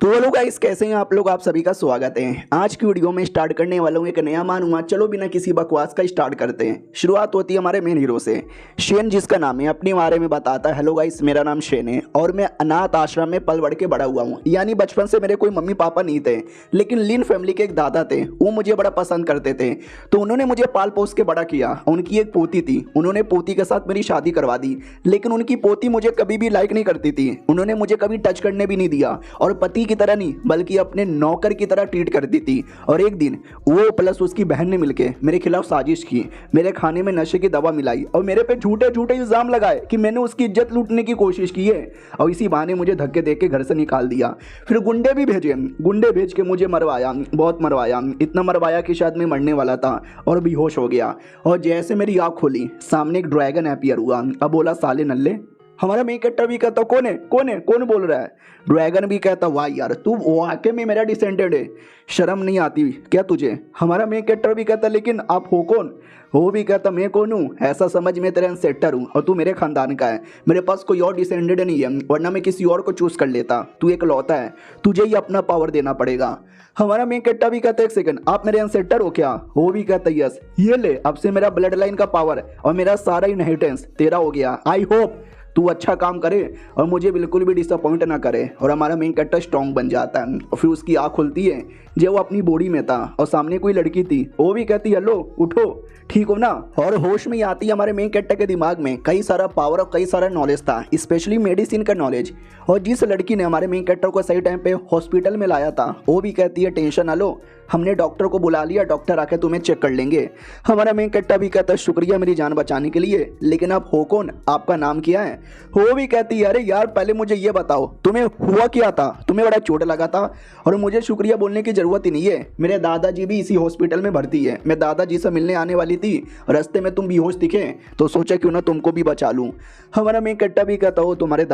तो hello guys, कैसे हैं आप लोग। आप सभी का स्वागत है। आज की वीडियो में स्टार्ट करने वाला हूँ एक नया मालूमात। चलो बिना किसी बकवास का स्टार्ट करते हैं। शुरुआत होती है हमारे मेन हीरो से, शेन जिसका नाम है, अपने बारे में बताता है। हेलो गाइस, मेरा नाम शेन है और मैं अनाथ आश्रम में पल बढ़ के बड़ा हुआ हूँ। यानी बचपन से मेरे कोई मम्मी पापा नहीं थे, लेकिन लीन फैमिली के एक दादा थे। वो मुझे बड़ा पसंद करते थे, तो उन्होंने मुझे पाल पोस के बड़ा किया। उनकी एक पोती थी, उन्होंने पोती के साथ मेरी शादी करवा दी, लेकिन उनकी पोती मुझे कभी भी लाइक नहीं करती थी। उन्होंने मुझे कभी टच करने भी नहीं दिया और पति की तरह नहीं बल्कि अपने नौकर की तरह ट्रीट करती थी। और एक दिन वो प्लस उसकी बहन ने मिलकर मेरे खिलाफ साजिश की, मेरे खाने में नशे की दवा मिलाई और मेरे पे झूठे झूठे इल्जाम लगाए कि मैंने उसकी इज्जत लूटने की कोशिश की है। और इसी बहाने मुझे धक्के देके घर से निकाल दिया। फिर गुंडे भी भेजे, गुंडे भेज के मुझे मरवाया, बहुत मरवाया। इतना मरवाया कि शायद मैं मरने वाला था और बेहोश हो गया। और जैसे मेरी आँख खोली, सामने एक ड्रैगन अपीयर हुआ। अब बोला, साले नल्ले। हमारा मेन कैरेक्टर भी कहता, कौन है कौन है कौन बोल रहा है। ड्रैगन भी कहता, वाह यार तू वाकई में मेरा डिसेंडेंट है, शर्म नहीं आती क्या तुझे। हमारा मेन कैरेक्टर भी कहता, लेकिन आप हो कौन। वो भी कहता, मैं कौन हूँ, ऐसा समझ मैं तेरा एंसेस्टर हूँ और तू मेरे खानदान का है। मेरे पास कोई और डिसेंडेंट नहीं है, वरना मैं किसी और को चूज कर लेता। तू एक लौता है, तुझे ही अपना पावर देना पड़ेगा। हमारा मेन कैरेक्टर भी कहता, एक सेकंड, आप मेरे एंसेस्टर हो क्या। वो भी कहता, यस, ये ले, अब से मेरा ब्लड लाइन का पावर और मेरा सारा इनहेरिटेंस तेरा हो गया। आई होप तू अच्छा काम करे और मुझे बिल्कुल भी डिसअपॉइंट ना करे। और हमारा मेन कैरेक्टर स्ट्रॉन्ग बन जाता है। और फिर उसकी आँख खुलती है जब वो अपनी बॉडी में था और सामने कोई लड़की थी। वो भी कहती, हेलो उठो, ठीक हो ना। और होश में आती है हमारे मेन कैरेक्टर के दिमाग में कई सारा पावर और कई सारा नॉलेज था, स्पेशली मेडिसिन का नॉलेज। और जिस लड़की ने हमारे मेन कैरेक्टर को सही टाइम पे हॉस्पिटल में लाया था, वो भी कहती है, टेंशन ना लो, हमने डॉक्टर को बुला लिया, डॉक्टर आके तुम्हें चेक कर लेंगे। हमारा मेन कैरेक्टर भी कहता है, शुक्रिया मेरी जान बचाने के लिए, लेकिन आप हो कौन, आपका नाम क्या है। वो भी कहती है, अरे यार पहले मुझे ये बताओ तुम्हें हुआ क्या था, तुम्हें बड़ा चोट लगा था और मुझे शुक्रिया बोलने की जरूरत ही नहीं है। मेरे दादाजी भी इसी हॉस्पिटल में भर्ती है, मैं दादाजी से मिलने आने वाली थी, रास्ते में तुम बेहोश दिखे तो सोचा क्यों ना तुमको भी बचा लूं। हमारा मेन कैरेक्टर भी कहता, हो तुम्हारे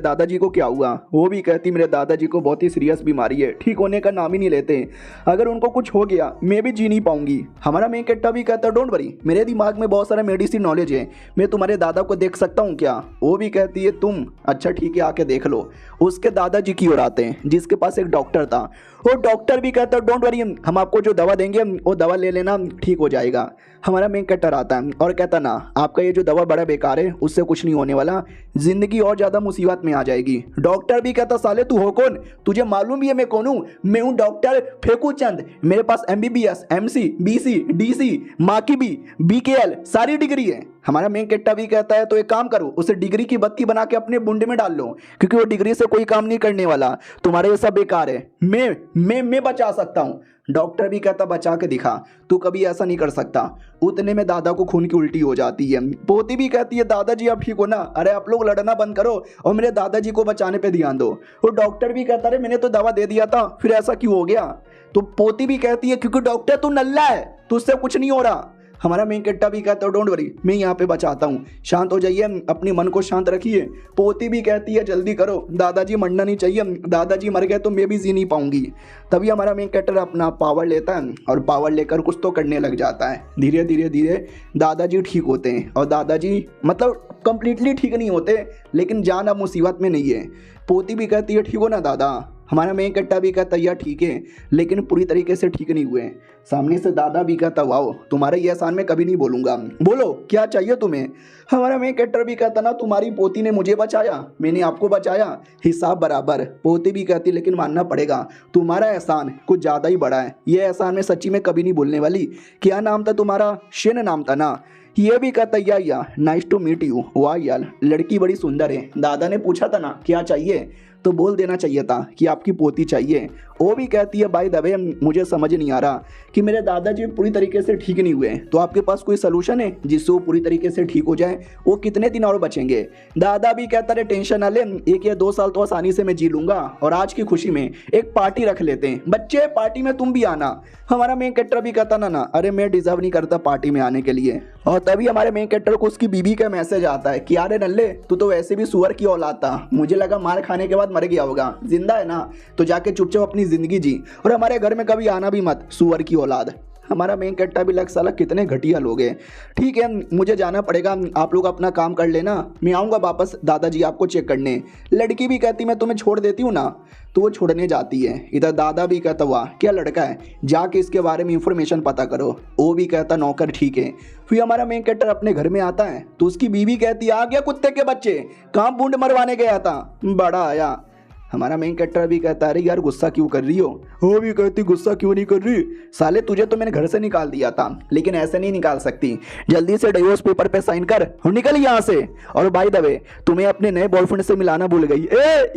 दादाजी को क्या हुआ। वो भी कहती, मेरे दादाजी को बहुत ही सीरियस बीमारी है, ठीक होने का नाम ही नहीं लेते, अगर उनको कुछ हो गया मैं भी जी नहीं पाऊंगी। हमारा मेन कैरेक्टर भी कहता, डोंट वरी, मेरे दिमाग में बहुत सारा मेडिसिन नॉलेज है, मैं तुम्हारे दादा को देख सकता हूँ क्या। वो भी कहती है, तुम, अच्छा ठीक है आके देख लो। उसके दादाजी की ओर आते हैं जिसके पास एक डॉक्टर था। वो डॉक्टर भी कहता, डोंट वरी, हम आपको जो दवा देंगे वो दवा ले लेना, ठीक हो जाएगा। हमारा मेन कैरेक्टर आता है और कहता, ना आपका ये जो दवा बड़ा बेकार है, उससे कुछ नहीं होने वाला, जिंदगी और ज्यादा मुसीबत में आ जाएगी। डॉक्टर भी कहता, साले तू हो कौन, तुझे मालूम भी है मैं कौन हूँ। मैं हूँ डॉक्टर फेकू चंद, मेरे पास MBBS MC BC DC माँ की भी BKL सारी डिग्री है। हमारा मेन कैरेक्टर भी कहता है, तो एक काम करो, उसे डिग्री की बत्ती बना के अपने बुंडे में डाल लो, क्योंकि वो डिग्री से कोई काम नहीं करने वाला, तुम्हारे ये सब बेकार है, मैं बचा सकता हूँ। डॉक्टर भी कहता, बचा के दिखा, तू कभी ऐसा नहीं कर सकता। उतने में दादा को खून की उल्टी हो जाती है। पोती भी कहती है, दादाजी आप ठीक हो ना, अरे आप लोग लड़ना बंद करो और मेरे दादाजी को बचाने पे ध्यान दो। वो डॉक्टर भी कहता, अरे मैंने तो दवा दे दिया था, फिर ऐसा क्यों हो गया। तो पोती भी कहती है, क्योंकि डॉक्टर तू नल्ला है, तुझसे कुछ नहीं हो रहा। हमारा मेन कैरेक्टर भी कहता है, डोंट वरी, मैं यहाँ पे बचाता हूँ, शांत हो जाइए, अपने मन को शांत रखिए। पोती भी कहती है, जल्दी करो, दादाजी मरना नहीं चाहिए, दादाजी मर गए तो मैं भी जी नहीं पाऊंगी। तभी हमारा मेन कैरेक्टर अपना पावर लेता है और पावर लेकर कुछ तो करने लग जाता है। धीरे धीरे दादाजी ठीक होते हैं और दादाजी मतलब कंप्लीटली ठीक नहीं होते, लेकिन जान अब मुसीबत में नहीं है। पोती भी कहती है, ठीक हो ना दादा। हमारा मेन कैरेक्टर भी कहता, यार ठीक है, लेकिन पूरी तरीके से ठीक नहीं हुए। सामने से दादा भी कहता, वाओ तुम्हारे ये एहसान में कभी नहीं भूलूंगा, बोलो क्या चाहिए तुम्हें। हमारा मेन कैरेक्टर भी कहता, ना तुम्हारी पोती ने मुझे बचाया, मैंने आपको बचाया, हिसाब बराबर। पोती भी कहती, लेकिन मानना पड़ेगा तुम्हारा एहसान कुछ ज़्यादा ही बड़ा है, ये एहसान मैं सच्ची में कभी नहीं भूलने वाली। क्या नाम था तुम्हारा, शेन नाम था ना। ये भी कहता, या नाइस टू मीट यू, वाह यार लड़की बड़ी सुंदर है। दादा ने पूछा था ना क्या चाहिए, तो बोल देना चाहिए था कि आपकी पोती चाहिए। वो भी कहती है, बाय द वे मुझे समझ नहीं आ रहा कि मेरे दादाजी पूरी तरीके से ठीक नहीं हुए, तो आपके पास कोई सलूशन है जिससे वो पूरी तरीके से ठीक हो जाए, वो कितने दिन और बचेंगे। दादा भी कहता, रे टेंशन ना ले, 1 या 2 साल तो आसानी से मैं जी लूंगा, और आज की खुशी में एक पार्टी रख लेते हैं, बच्चे पार्टी में तुम भी आना। हमारा मेन कैरेक्टर भी कहता, ना अरे मैं डिजर्व नहीं करता पार्टी में आने के लिए। और तभी हमारे मेन कैरेक्टर को उसकी बीबी का मैसेज आता है कि अरे नल्ले तू तो वैसे भी सुअर की औलाद था, मुझे लगा मार खाने के बाद मर गया होगा, जिंदा है ना तो जाके चुपचाप अपनी जिंदगी जी और हमारे घर में कभी आना भी मत, सुअर की औलाद। हमारा मेन कट्टा भी लग साला कितने घटिया लोग हैं। ठीक है मुझे जाना पड़ेगा, आप लोग अपना काम कर लेना, मैं आऊँगा वापस दादाजी आपको चेक करने। लड़की भी कहती मैं तुम्हें छोड़ देती हूँ ना, तो वो छोड़ने जाती है। इधर दादा भी कहता वाह क्या लड़का है, जाके इसके बारे में इंफॉर्मेशन पता करो। वो भी कहता नौकर ठीक है। फिर हमारा मेन कैरेक्टर अपने घर में आता है तो उसकी बीवी कहती आ गया कुत्ते के बच्चे, कहाँ बूंद मरवाने गया था, बड़ा आया। हमारा मेन कैरेक्टर भी कहता है अरे यार गुस्सा क्यों कर रही हो। वो भी कहती गुस्सा क्यों नहीं कर रही, साले तुझे तो मैंने घर से निकाल दिया था, लेकिन ऐसे नहीं निकाल सकती, जल्दी से डिवोर्स पेपर पे साइन कर और निकल यहाँ से। और बाय द वे तुम्हें अपने नए बॉयफ्रेंड से मिलाना भूल गई।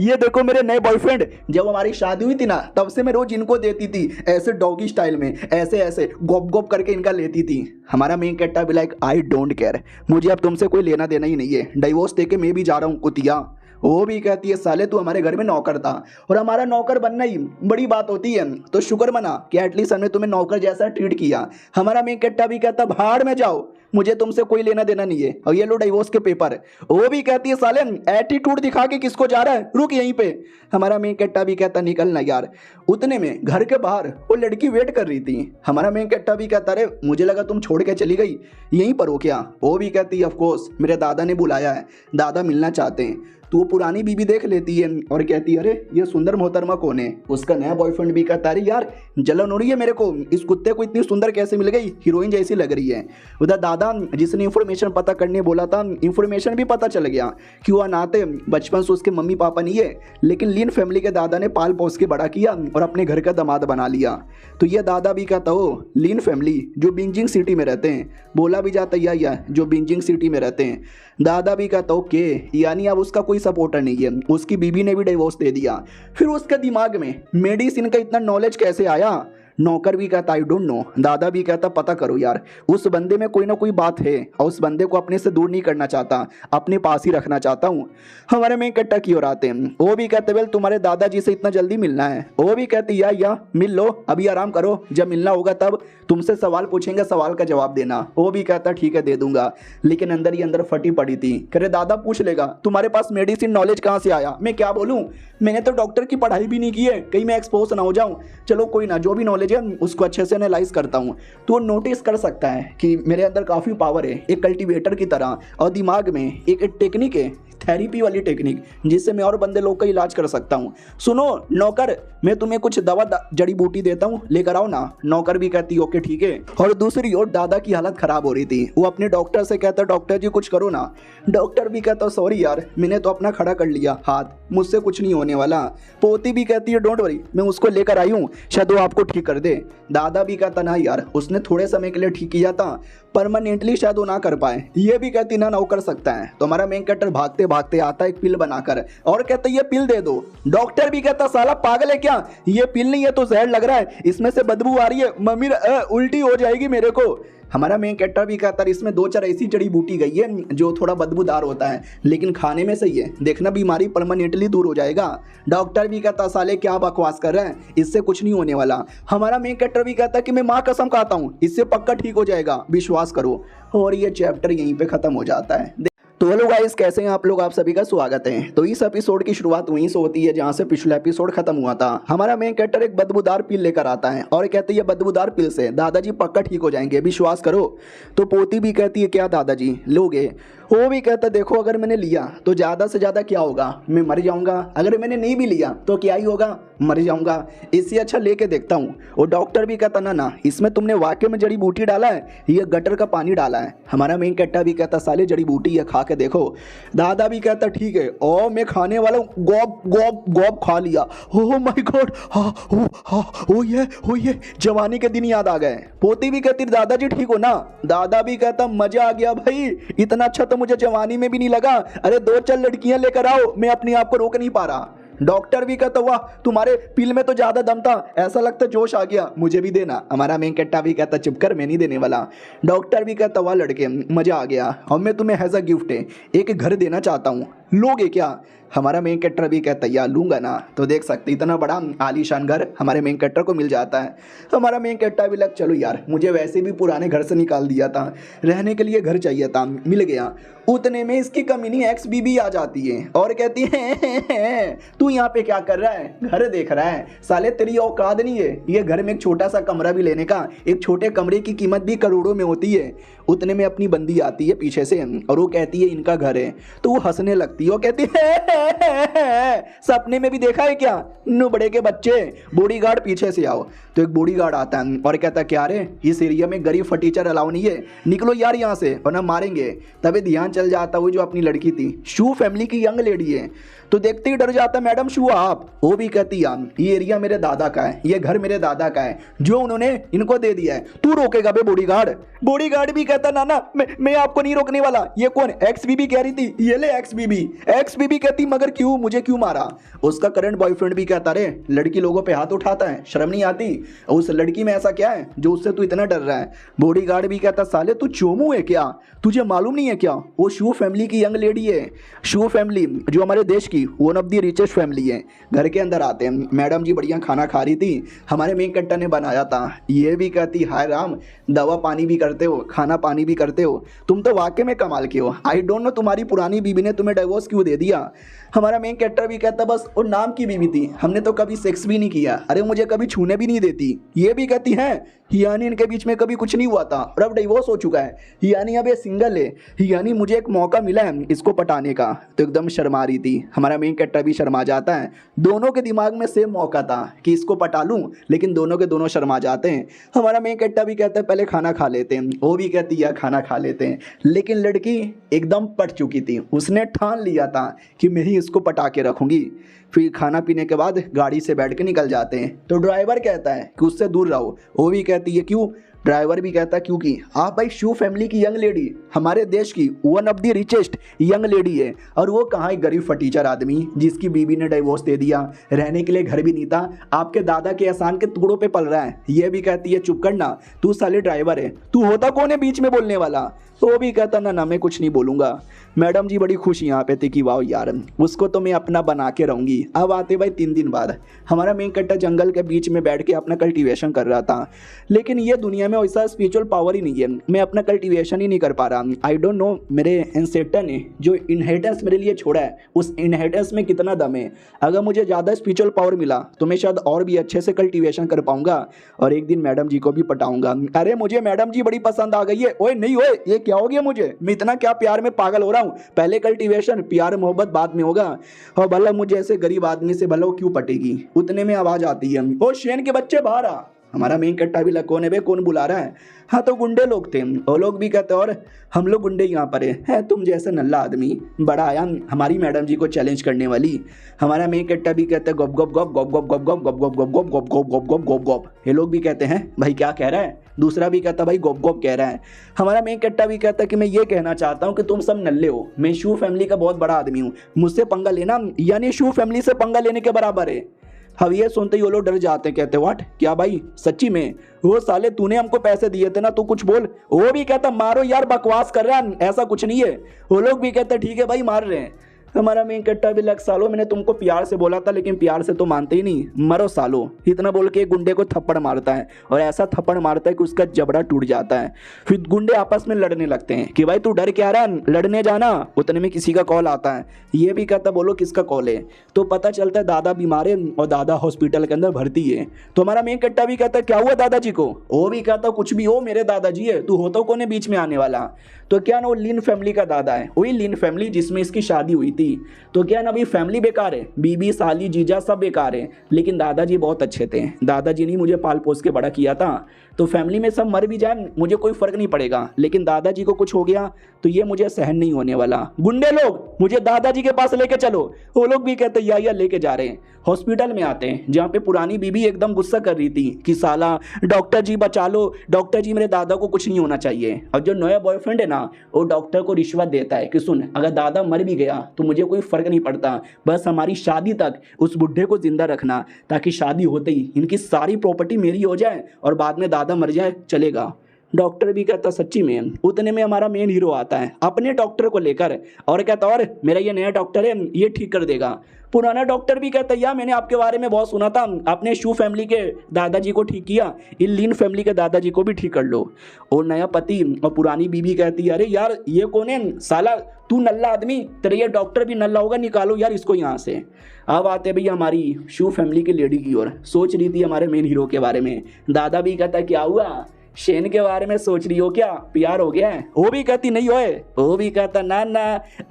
ये देखो मेरे नए बॉयफ्रेंड, जब हमारी शादी हुई थी ना तब से मैं रोज इनको देती थी ऐसे डॉगी स्टाइल में, ऐसे ऐसे गोप गोप करके इनका लेती थी। हमारा मेन कैरेक्टर भी लाइक आई डोंट केयर, मुझे अब तुमसे कोई लेना देना ही नहीं है, डिवोर्स दे के मैं भी जा रहा हूँ कुतिया। वो भी कहती है साले तू हमारे घर में नौकर था और हमारा नौकर बनना ही बड़ी बात होती है, तो शुक्र मना कि एटलीस्ट हमने तुम्हें नौकर जैसा ट्रीट किया। हमारा मेन कट्टा भी कहता भाड़ में जाओ, मुझे तुमसे कोई लेना देना नहीं है, और ये लो डिवोर्स के पेपर। वो भी कहती है साले एटीट्यूड दिखा के किसको जा रहा है, रुक यहीं पे। हमारा मेन कट्टा भी कहता निकलना यार। उतने में घर के बाहर वो लड़की वेट कर रही थी। हमारा मेन कट्टा भी कहता अरे मुझे लगा तुम छोड़ के चली गई, यहीं पर हो क्या। वो भी कहती है ऑफ कोर्स मेरे दादा ने बुलाया है, दादा मिलना चाहते हैं। तो वो पुरानी बीबी देख लेती है और कहती है अरे ये सुंदर मोहतरमा कौन है। उसका नया बॉयफ्रेंड भी कहता है यार जलन हो रही है मेरे को, इस कुत्ते को इतनी सुंदर कैसे मिल गई, हीरोइन जैसी लग रही है। उधर दादा जिसने इंफॉर्मेशन पता करने बोला था, इंफॉर्मेशन भी पता चल गया कि वो अनाथ है, बचपन से उसके मम्मी पापा नहीं है, लेकिन लीन फैमिली के दादा ने पाल पोस के बड़ा किया और अपने घर का दामाद बना लिया। तो ये दादा भी कहता हो लीन फैमिली जो बीजिंग सिटी में रहते हैं, बोला भी जाता है जो बीजिंग सिटी में रहते हैं। दादा भी कहता ओके यानी अब उसका कोई सपोर्टर नहीं है, उसकी बीवी ने भी डिवोर्स दे दिया। फिर उसके दिमाग में मेडिसिन का इतना नॉलेज कैसे आया। नौकर भी कहता आई डोंट नो। दादा भी कहता पता करो यार, उस बंदे में कोई ना कोई बात है और उस बंदे को अपने से दूर नहीं करना चाहता, अपने पास ही रखना चाहता हूँ। हमारे में कट्टा की ओर आते हैं। वो भी कहते वेल तुम्हारे दादाजी से इतना जल्दी मिलना है। वो भी कहती या मिल लो, अभी आराम करो, जब मिलना होगा तब तुमसे सवाल पूछेंगे, सवाल का जवाब देना। वो भी कहता ठीक है दे दूंगा, लेकिन अंदर ही अंदर फटी पड़ी थी। करे दादा पूछ लेगा तुम्हारे पास मेडिसिन नॉलेज कहाँ से आया। मैं क्या बोलूँ, मैंने तो डॉक्टर की पढ़ाई भी नहीं की है, कहीं मैं एक्सपोज ना हो जाऊँ। चलो कोई ना, जो भी नॉलेज है उसको अच्छे से एनालाइज करता हूँ। तो वो नोटिस कर सकता है कि मेरे अंदर काफ़ी पावर है एक कल्टीवेटर की तरह, और दिमाग में एक टेक्निक है, थेरेपी वाली टेक्निक, जिससे मैं और बंदे लोग का इलाज कर सकता हूँ। सुनो नौकर, मैं तुम्हें कुछ दवा जड़ी बूटी देता हूँ, लेकर आओ ना। नौकर भी कहती ओके ठीक है। और दूसरी ओर दादा की हालत खराब हो रही थी, वो अपने डॉक्टर से कहता डॉक्टर जी कुछ करो ना। डॉक्टर भी कहता सॉरी यार मैंने तो अपना खड़ा कर लिया हाथ, मुझसे कुछ नहीं होने वाला। पोती भी कहती है डोंट वरी मैं उसको लेकर आई हूँ, शायद वो आपको ठीक कर दे। दादा भी कहता ना यार उसने थोड़े समय के लिए ठीक किया था, परमानेंटली शायद वो ना कर पाए। ये भी कहती ना वो कर सकता है। तो हमारा मेन कैरेक्टर भागते भागते आता है एक पिल बनाकर और कहता है ये पिल दे दो। डॉक्टर भी कहता साला पागल है क्या, ये पिल नहीं है तो जहर लग रहा है, इसमें से बदबू आ रही है, मम्मी उल्टी हो जाएगी मेरे को। हमारा मेन कैरेक्टर भी कहता है इसमें 2-4 ऐसी जड़ी बूटी गई है जो थोड़ा बदबूदार होता है, लेकिन खाने में सही है, देखना बीमारी परमानेंटली दूर हो जाएगा। डॉक्टर भी कहता साले क्या बकवास कर रहे हैं, इससे कुछ नहीं होने वाला। हमारा मेन कैरेक्टर भी कहता है कि मैं माँ कसम खाता हूँ इससे पक्का ठीक हो जाएगा, विश्वास करो। और ये चैप्टर यहीं पे खत्म हो जाता है। तो हेलो गाइस कैसे हैं आप लोग, आप सभी का स्वागत है। तो इस एपिसोड की शुरुआत वहीं से होती है जहां से पिछला एपिसोड खत्म हुआ था। हमारा मेन कैरेक्टर एक बदबूदार पिल लेकर आता है और कहते हैं ये बदबूदार पिल से दादाजी पक्का ठीक हो जाएंगे, विश्वास करो। तो पोती भी कहती है क्या दादाजी लोगे। वो भी कहता देखो अगर मैंने लिया तो ज़्यादा से ज़्यादा क्या होगा, मैं मर जाऊंगा, अगर मैंने नहीं भी लिया तो क्या ही होगा, मर जाऊंगा, इससे अच्छा लेके देखता हूँ। वो डॉक्टर भी कहता ना इसमें तुमने वाकई में जड़ी बूटी डाला है, ये गटर का पानी डाला है। हमारा मेन कैरेक्टर भी कहता साले जड़ी बूटी है खा के देखो। दादा भी कहता ठीक है, ओ मैं खाने वाला हूँ, गॉप गॉप गॉप खा लिया। ओह माय गॉड, हो ये जवानी के दिन याद आ गए। पोती भी कहती दादाजी ठीक हो ना। दादा भी कहता मजा आ गया भाई, इतना अच्छा तो मुझे जवानी में भी नहीं लगा, अरे 2-4 लड़कियां लेकर आओ, मैं अपने आप को रोक नहीं पा रहा। डॉक्टर भी कहता वाह तुम्हारे पिल में तो ज्यादा दम था, ऐसा लगता जोश आ गया, मुझे भी देना। हमारा मेन कैरेक्टर भी कहता चुप कर मैं नहीं देने वाला। डॉक्टर भी कहता वाह लड़के मजा आ गया और मैं तुम्हें एज अ गिफ्ट एक घर देना चाहता हूँ। लोगे क्या? हमारा मेन कैरेक्टर भी कहता है यार लूँगा ना। तो देख सकते इतना बड़ा आलीशान घर हमारे मेन कैरेक्टर को मिल जाता है। हमारा मेन कैरेक्टर भी लग चलो यार मुझे वैसे भी पुराने घर से निकाल दिया था, रहने के लिए घर चाहिए था, मिल गया। उतने में इसकी कमीनी एक्स बीबी आ जाती है और कहती है तू यहाँ पे क्या कर रहा है, घर देख रहा है, साले तेरी औकात नहीं है ये घर में एक छोटा सा कमरा भी लेने का। एक छोटे कमरे की कीमत भी करोड़ों में होती है। उतने में अपनी बंदी आती है पीछे से और वो कहती है इनका घर है। तो वो हंसने लगती है और कहती है सपने में भी देखा है क्या नुबड़े के बच्चे, बॉडीगार्ड पीछे से आओ। तो एक बॉडीगार्ड आता है और कहता है क्या रे इस एरिया में गरीब फटीचर अलाउ नहीं है, निकलो यार यहाँ से वरना मारेंगे। तभी ध्यान चल जाता हुई जो अपनी लड़की थी, शू फैमिली की यंग लेडी है। तो देखते ही डर जाता मैडम शू आप। वो भी कहती यार ये एरिया मेरे दादा का है, ये घर मेरे दादा का है जो उन्होंने इनको दे दिया है, तू रोकेगा बे बॉडीगार्ड। बॉडीगार्ड भी कहता ना ना मैं आपको नहीं रोकने वाला। ये कौन? एक्स बीबी कह रही थी, ये ले एक्स बीबी। एक्स बीबी कहती मगर क्यों, मुझे क्यों मारा? उसका करंट बॉयफ्रेंड भी कहता रे लड़की लोगों पे हाथ उठाता है, शर्म नहीं आती? उस लड़की में ऐसा क्या है जो उससे तू इतना डर रहा है? बॉडीगार्ड भी कहता साले तू चोमू है क्या, तुझे मालूम नहीं है क्या वो शू फैमिली की यंग लेडी है। शू फैमिली जो हमारे देश की one of the richest family है। घर के अंदर आते हैं, मैडम जी बढ़िया खाना खा रही थी, हमारे मेन कैरेक्टर ने बनाया था। ये भी कहती हाय राम दवा पानी भी करते हो, खाना पानी भी करते हो, तुम तो वाकई में कमाल के हो। आई डोंट नो तुम्हारी पुरानी बीवी ने तुम्हें डिवोर्स क्यों दे दिया। हमारा मेन कैरेक्टर भी कहता बस वो नाम की बीवी थी, हमने तो कभी सेक्स भी नहीं किया, अरे मुझे कभी छूने भी नहीं देती। ये भी कहती है यानी इनके बीच में कभी कुछ नहीं हुआ था और अब डिवोर्स हो चुका है, यानी अब ये सिंगल है, यानी मुझे एक मौका मिला है इसको पटाने का। तो एकदम शर्मा रही थी, हमारा मेन कैरेक्टर भी शर्मा जाता है। दोनों के दिमाग में सेम मौका था कि इसको पटा लूं, लेकिन दोनों के दोनों शर्मा जाते हैं। हमारा मेन कैरेक्टर भी कहता है पहले खाना खा लेते हैं, वो भी कहती है खाना खा लेते हैं। लेकिन लड़की एकदम पट चुकी थी, उसने ठान लिया था कि मैं ही इसको पटा के रखूंगी। फिर खाना पीने के बाद गाड़ी से बैठ के निकल जाते हैं। तो ड्राइवर कहता है कि उससे दूर रहो, वो भी कहती है क्यों? ड्राइवर भी कहता है क्योंकि आप भाई शू फैमिली की यंग लेडी, हमारे देश की one of the richest young lady है, और वो कहाँ एक गरीब फटीचर आदमी जिसकी बीवी ने डिवोर्स दे दिया, रहने के लिए घर भी नहीं था, आपके दादा के एहसान के टुकड़ों पे पल रहा है। ये भी कहती है चुप करना, तू साले ड्राइवर है, तू होता कौन है बीच में बोलने वाला? तो वो भी कहता ना मैं कुछ नहीं बोलूँगा। मैडम जी बड़ी खुश यहाँ पे थी कि वाह यार उसको तो मैं अपना बना के रहूँगी। अब आते भाई 3 दिन बाद, हमारा मेन कैरेक्टर जंगल के बीच में बैठ के अपना कल्टीवेशन कर रहा था, लेकिन ये दुनिया में वैसा स्पिरिचुअल पावर ही नहीं है, मैं अपना कल्टीवेशन ही नहीं कर पा रहा। आई डोंट नो मेरे एंसेस्टर ने जो इनहेरिटेंस मेरे लिए छोड़ा है उस इनहेरिटेंस में कितना दम है। अगर मुझे ज़्यादा स्पिरिचुअल पावर मिला तो मैं शायद और भी अच्छे से कल्टीवेशन कर पाऊंगा और एक दिन मैडम जी को भी पटाऊंगा। अरे मुझे मैडम जी बड़ी पसंद आ गई है। ओए नहीं ओए ये क्या हो गया मुझे, मैं इतना क्या प्यार में पागल हो रहा हूँ? पहले कल्टीवेशन प्यार मोहब्बत बाद में होगा। और भला मुझे ऐसे गरीब आदमी से भला वो क्यों पटेगी? उतने में आवाज आती है ओ शेन के बच्चे बाहर आ। हमारा मेन कट्टा भी कौन है बे, कौन बुला रहा है? हाँ तो गुंडे लोग थे, वो लोग भी कहते और हम लोग गुंडे यहाँ पर है तुम जैसा नल्ला आदमी बड़ा आया हमारी मैडम जी को चैलेंज करने वाली। हमारा मेन कट्टा भी कहते हैं गप गप गप गप गप गप गप गप गप गप गप गप गप गप गप गप। ये लोग भी कहते हैं भाई क्या कह रहा है? दूसरा भी कहता भाई गप गप कह रहा है। हमारा मेन कट्टा भी कहता है कि मैं ये कहना चाहता हूँ कि तुम सब नल्ले हो, मैं शू फैमिली का बहुत बड़ा आदमी हूँ, मुझसे पंगा लेना यानी शू फैमिली से पंगा लेने के बराबर है। अब ये सुनते ही वो लोग डर जाते हैं, कहते व्हाट क्या भाई सच्ची में? वो साले तूने हमको पैसे दिए थे ना, तू कुछ बोल। वो भी कहता मारो यार बकवास कर रहा है, ऐसा कुछ नहीं है। वो लोग भी कहते ठीक है भाई मार रहे हैं। हमारा मेन कट्टा भी लग सालो मैंने तुमको प्यार से बोला था लेकिन प्यार से तो मानते ही नहीं, मरो सालो। इतना बोल के गुंडे को थप्पड़ मारता है और ऐसा थप्पड़ मारता है कि उसका जबड़ा टूट जाता है। फिर गुंडे आपस में लड़ने लगते हैं कि भाई तू डर क्या रहा है, लड़ने जाना। उतने में किसी का कॉल आता है, ये भी कहता बोलो किसका कॉल है? तो पता चलता है दादा बीमार है और दादा हॉस्पिटल के अंदर भर्ती है। तो हमारा मेन कट्टा भी कहता क्या हुआ दादाजी को? वो भी कहता कुछ भी हो मेरे दादाजी है, तू होता कौन है बीच में आने वाला? तो क्या ना वो लिन फैमिली का दादा है, वही लिन फैमिली जिसमें इसकी शादी हुई थी। तो क्या ना अभी फैमिली बेकार है, बीबी साली जीजा सब बेकार है, लेकिन दादाजी बहुत अच्छे थे। दादाजी ने मुझे पाल पोस के बड़ा किया था, तो फैमिली में सब मर भी जाए मुझे कोई फर्क नहीं पड़ेगा, लेकिन दादाजी को कुछ हो गया तो ये मुझे सहन नहीं होने वाला। गुंडे लोग मुझे दादाजी के पास लेके चलो। वो लोग भी कहते या लेके जा रहे हैं। हॉस्पिटल में आते हैं जहाँ पे पुरानी बीबी एकदम गुस्सा कर रही थी कि साला डॉक्टर जी बचा लो, डॉक्टर जी मेरे दादा को कुछ नहीं होना चाहिए। और जो नया बॉयफ्रेंड है ना वो डॉक्टर को रिश्वत देता है कि सुन अगर दादा मर भी गया तो मुझे कोई फर्क नहीं पड़ता, बस हमारी शादी तक उस बुढ़े को जिंदा रखना, ताकि शादी होते ही इनकी सारी प्रॉपर्टी मेरी हो जाए और बाद में दादा मर जाए चलेगा। डॉक्टर भी कहता सच्ची में। उतने में हमारा मेन हीरो आता है अपने डॉक्टर को लेकर और कहता और मेरा ये नया डॉक्टर है ये ठीक कर देगा। पुराना डॉक्टर भी कहता यार मैंने आपके बारे में बहुत सुना था, आपने शू फैमिली के दादाजी को ठीक किया, इन लीन फैमिली के दादाजी को भी ठीक कर लो। और नया पति और पुरानी बीवी कहती अरे यार ये कौन है साला, तू नल्ला आदमी, तेरे ये डॉक्टर भी नल्ला होगा, निकालो यार इसको यहाँ से। अब आते भैया हमारी शू फैमिली की लेडी की ओर, सोच रही थी हमारे मेन हीरो के बारे में। दादा भी कहता क्या हुआ, शेन के बारे में सोच रही हो क्या, प्यार हो गया है? वो भी कहती नहीं होए, वो भी कहता ना ना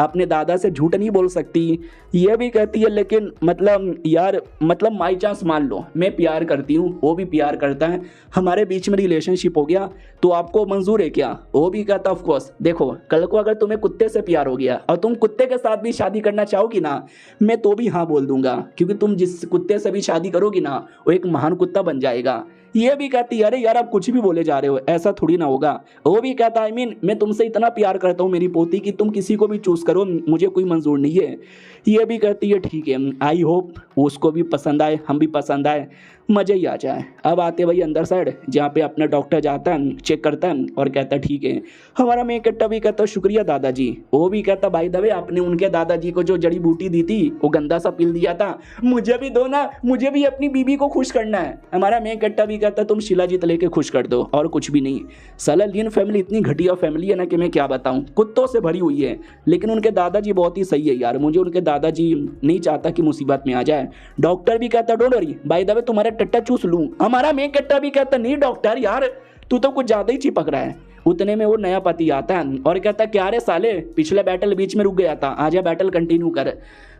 अपने दादा से झूठ नहीं बोल सकती। ये भी कहती है लेकिन मतलब यार मतलब माई चांस मान लो मैं प्यार करती हूँ, वो भी प्यार करता है, हमारे बीच में रिलेशनशिप हो गया तो आपको मंजूर है क्या? वो भी कहता ऑफ कोर्स। देखो कल को अगर तुम्हें कुत्ते से प्यार हो गया और तुम कुत्ते के साथ भी शादी करना चाहोगी ना, मैं तो भी हाँ बोल दूंगा, क्योंकि तुम जिस कुत्ते से भी शादी करोगी ना वो एक महान कुत्ता बन जाएगा। ये भी कहती अरे यार आप कुछ भी बोले जा रहे हो, ऐसा थोड़ी ना होगा। वो भी कहता आई मीन मैं तुमसे इतना प्यार करता हूँ मेरी पोती कि तुम किसी को भी चूज करो, मुझे कोई मंजूर नहीं है। ये भी कहती है ठीक है, आई होप उसको भी पसंद आए, हम भी पसंद आए, मज़े ही आ जाए। अब आते भाई अंदर साइड जहाँ पे अपना डॉक्टर जाता है, चेक करता है और कहता ठीक है। हमारा मेन कट्टा भी कहता शुक्रिया दादाजी। वो भी कहता भाई दबे आपने उनके दादाजी को जो जड़ी बूटी दी थी वो गंदा सा पिल दिया था, मुझे भी दो ना, मुझे भी अपनी बीबी को खुश करना है। हमारा मेन कट्टा भी कहता तुम शिलाजीत लेके खुश कर दो और कुछ भी नहीं। साला लीन फैमिली इतनी घटिया फैमिली है ना कि मैं क्या बताऊँ, कुत्तों से भरी हुई है, लेकिन उनके दादाजी बहुत ही सही है यार, मुझे उनके दादाजी नहीं चाहता कि मुसीबत में आ जाए। डॉक्टर भी कहता डोंट वरी भाई दबे तुम्हारा टट्टा चूस लूं। हमारा मेन कट्टा भी कहता नहीं डॉक्टर यार तू तो कुछ ज्यादा ही चिपक रहा है। उतने में वो नया पति आता है और कहता क्या रे साले पिछले बैटल बीच में रुक गया था, आजा बैटल कंटिन्यू कर।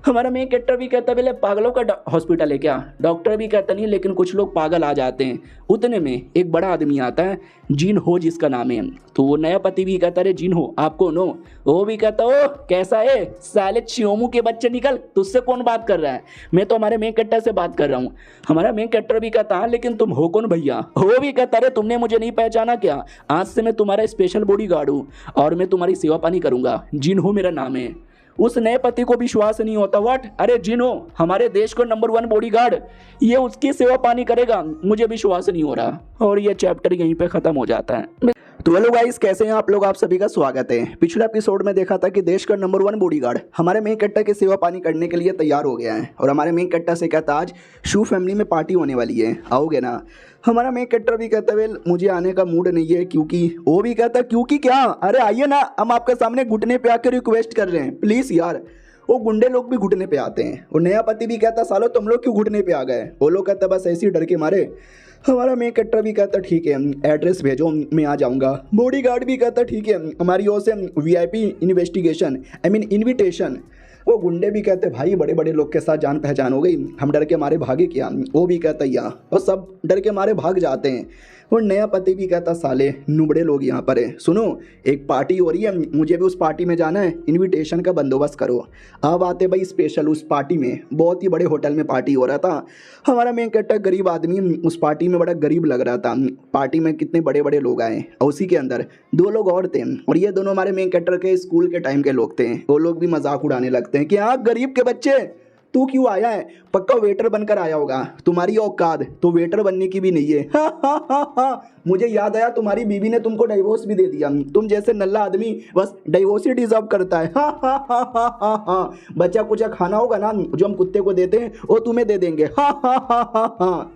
हमारा मेन कैरेक्टर भी कहता बोले पागलों का हॉस्पिटल है क्या? डॉक्टर भी कहता नहीं लेकिन कुछ लोग पागल आ जाते हैं। उतने में एक बड़ा आदमी आता है जिन हो जिसका नाम है, तो वो नया पति भी कहता है जिन हो आपको नो। वो भी कहता ओ कैसा है साले चियोमू के बच्चे, निकल तुझसे कौन बात कर रहा है, मैं तो हमारे मेन कैरेक्टर से बात कर रहा हूँ। हमारा मेन कैरेक्टर भी कहता है लेकिन तुम हो कौन भैया? वो भी कहता है तुमने मुझे नहीं पहचाना क्या? आज से मैं तुम्हारा स्पेशल बॉडीगार्ड हूँ और मैं तुम्हारी सेवा पानी करूंगा, जिन हो मेरा नाम है। उस नए पति को विश्वास नहीं होता, व्हाट अरे जिनो हमारे देश को नंबर 1 बॉडीगार्ड, ये उसकी सेवा पानी करेगा, मुझे विश्वास नहीं हो रहा। और ये चैप्टर यहीं पे खत्म हो जाता है। तो हेलो गाइस कैसे हैं आप लोग, आप सभी का स्वागत है। पिछले एपिसोड में देखा था कि देश का नंबर 1 बॉडीगार्ड हमारे मेन कट्टा की सेवा पानी करने के लिए तैयार हो गया है और हमारे मेन कट्टा से कहता आज शू फैमिली में पार्टी होने वाली है, आओगे ना? हमारा मेन कट्टर भी कहता है मुझे आने का मूड नहीं है, क्योंकि वो भी कहता क्योंकि क्या, अरे आइए ना, हम आपके सामने घुटने पे आकर रिक्वेस्ट कर रहे हैं प्लीज यार। वो गुंडे लोग भी घुटने पे आते हैं और नया पति भी कहता सालो तुम लोग क्यों घुटने पे आ गए? वो लोग कहता बस ऐसे ही डर के मारे। हमारा मेन कट्टर भी कहता ठीक है एड्रेस भेजो मैं आ जाऊंगा। बॉडीगार्ड भी कहता ठीक है हमारी ओर से VIP investigation I mean invitation. वो गुंडे भी कहते भाई बड़े बड़े लोग के साथ जान पहचान हो गई, हम डर के मारे भागे क्या? वो भी कहता या, और सब डर के मारे भाग जाते हैं। और नया पति भी कहता साले नुबड़े लोग यहाँ पर है, सुनो एक पार्टी हो रही है, मुझे भी उस पार्टी में जाना है, इनविटेशन का बंदोबस्त करो। अब आते भाई स्पेशल उस पार्टी में, बहुत ही बड़े होटल में पार्टी हो रहा था। हमारा मेन कैरेक्टर गरीब आदमी उस पार्टी में बड़ा गरीब लग रहा था। पार्टी में कितने बड़े बड़े लोग आए और उसी के अंदर 2 लोग और थे और ये दोनों हमारे मेन कैरेक्टर के स्कूल के टाइम के लोग थे। वो लोग भी मजाक उड़ाने लगते हैं कि हाँ गरीब के बच्चे तू क्यों आया है, पक्का वेटर बनकर आया होगा, तुम्हारी औकात तो वेटर बनने की भी नहीं है। हा हा हा हा, मुझे याद आया तुम्हारी बीवी ने तुमको डाइवोर्स भी दे दिया, तुम जैसे नल्ला आदमी बस डाइवोर्स ही डिजर्व करता है। हा हा हा हा हा हा, बचा कुचा खाना होगा ना जो हम कुत्ते को देते हैं वो तुम्हें दे देंगे। हा हा हा हा हा।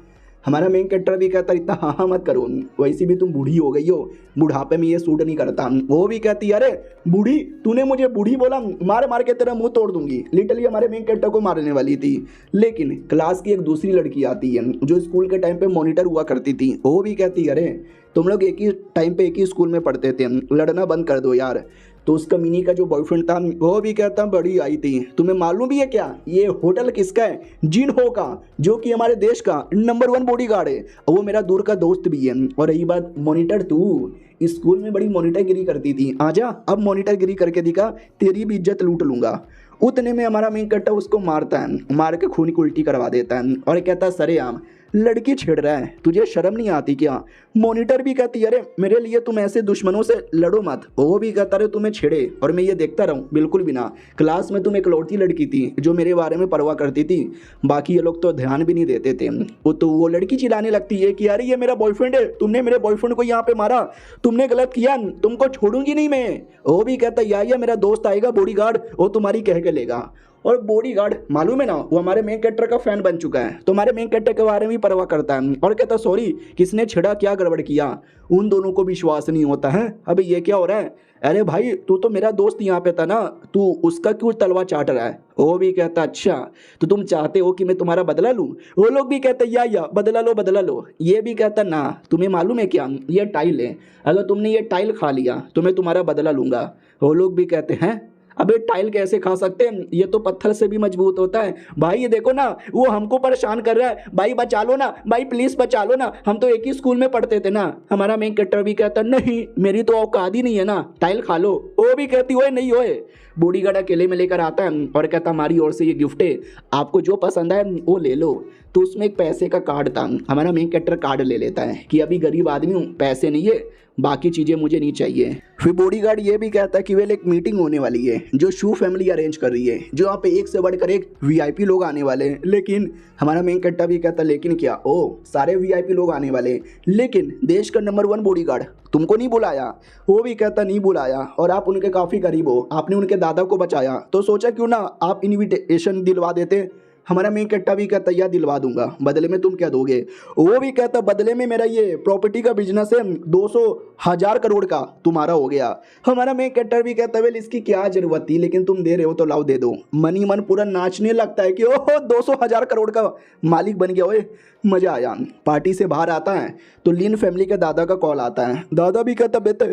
हमारा मेन कैरेक्टर भी कहता इतना हाँ हाँ मत करो, वैसे भी तुम बूढ़ी हो गई हो, बुढ़ापे में ये सूट नहीं करता। वो भी कहती अरे बूढ़ी, तूने मुझे बूढ़ी बोला, मार मार के तेरा मुंह तोड़ दूंगी। लिटरली हमारे मेन कैरेक्टर को मारने वाली थी। लेकिन क्लास की एक दूसरी लड़की आती है जो स्कूल के टाइम पे मॉनिटर हुआ करती थी। वो भी कहती अरे तुम लोग एक ही टाइम पे एक ही स्कूल में पढ़ते थे, लड़ना बंद कर दो यार। तो उसका मिनी का जो बॉयफ्रेंड था वो भी कहता बड़ी आई थी, तुम्हें मालूम भी है क्या ये होटल किसका है? जिन हो का, जो कि हमारे देश का नंबर 1 बॉडीगार्ड है, और वो मेरा दूर का दोस्त भी है। और रही बात मॉनिटर, तू स्कूल में बड़ी मॉनिटर गिरी करती थी, आजा अब मॉनिटर गिरी करके दिखा, तेरी भी इज्जत लूट लूंगा। उतने में हमारा मेन कट्टा उसको मारता है, मार के खून की उल्टी करवा देता है और कहता है सरेआम लड़की छेड़ रहा है, तुझे शर्म नहीं आती क्या? मॉनिटर भी कहती अरे मेरे लिए तुम ऐसे दुश्मनों से लड़ो मत। वो भी कहता रहे तुम्हें छेड़े और मैं ये देखता रहूं, बिल्कुल भी ना। क्लास में तुम इकलौती लड़की थी जो मेरे बारे में परवाह करती थी, बाकी ये लोग तो ध्यान भी नहीं देते थे। वो लड़की चिल्लाने लगती है कि अरे ये मेरा बॉयफ्रेंड है, तुमने मेरे बॉयफ्रेंड को यहाँ पे मारा, तुमने गलत किया, तुमको छोड़ूंगी नहीं मैं। वो भी कहता या मेरा दोस्त आएगा बॉडीगार्ड, वो तुम्हारी कह के लेगा। और बॉडीगार्ड मालूम है ना, वो हमारे मेन कैरेक्टर का फैन बन चुका है, तो हमारे मेन कैरेक्टर के बारे में भी परवाह करता है और कहता सॉरी किसने छेड़ा, क्या गड़बड़ किया। उन दोनों को विश्वास नहीं होता है। अबे ये क्या हो रहा है? अरे भाई तू तो मेरा दोस्त यहाँ पे था ना, तू उसका क्यों तलवा चाट रहा है? वो भी कहता अच्छा तो तुम चाहते हो कि मैं तुम्हारा बदला लूँ? वो लोग भी कहते या बदला लो बदला लो। ये भी कहता ना, तुम्हें मालूम है क्या, ये टाइल है, अगर तुमने ये टाइल खा लिया तो मैं तुम्हारा बदला लूंगा। वो लोग भी कहते हैं अबे टाइल कैसे खा सकते हैं, ये तो पत्थर से भी मजबूत होता है। भाई ये देखो ना, वो हमको परेशान कर रहा है, भाई बचा लो ना, भाई प्लीज बचा लो ना, हम तो एक ही स्कूल में पढ़ते थे ना। हमारा मेन कैरेक्टर भी कहता नहीं मेरी तो औकात ही नहीं है ना, टाइल खा लो। वो भी कहती ओए नहीं ओए। बॉडीगार्ड अकेले में लेकर आता है और कहता हमारी ओर से ये गिफ्ट है, आपको जो पसंद है वो ले लो। तो उसमें एक पैसे का कार्ड था, हमारा मेन कैरेक्टर कार्ड ले लेता है कि अभी गरीब आदमी हूँ, पैसे नहीं है, बाकी चीज़ें मुझे नहीं चाहिए। फिर बॉडीगार्ड ये भी कहता है कि वेल एक मीटिंग होने वाली है जो शू फैमिली अरेंज कर रही है, जो यहाँ पे एक से बढ़कर एक वीआईपी लोग आने वाले हैं। लेकिन हमारा मेन कैरेक्टर भी कहता है लेकिन क्या, ओ सारे वीआईपी लोग आने वाले हैं, लेकिन देश का नंबर 1 बॉडीगार्ड तुमको नहीं बुलाया। वो भी कहता नहीं बुलाया और आप उनके काफ़ी करीब हो, आपने उनके दादा को बचाया, तो सोचा क्यों ना आप इनविटेशन दिलवा देते। हमारा मेन कैरेक्टर भी कहता या दिलवा दूंगा, बदले में तुम क्या दोगे? वो भी कहता बदले में मेरा ये प्रॉपर्टी का बिजनेस है 200,000 करोड़ का, तुम्हारा हो गया। हमारा मेन कैरेक्टर भी कहता वेल इसकी क्या जरूरत थी, लेकिन तुम दे रहे हो तो लाओ दे दो। मनी मन पूरा नाचने लगता है कि ओहो 200,000 करोड़ का मालिक बन गया। ओए मजा आया। पार्टी से बाहर आता है तो लीन फैमिली के दादा का कॉल आता है। दादा भी कहता बेटे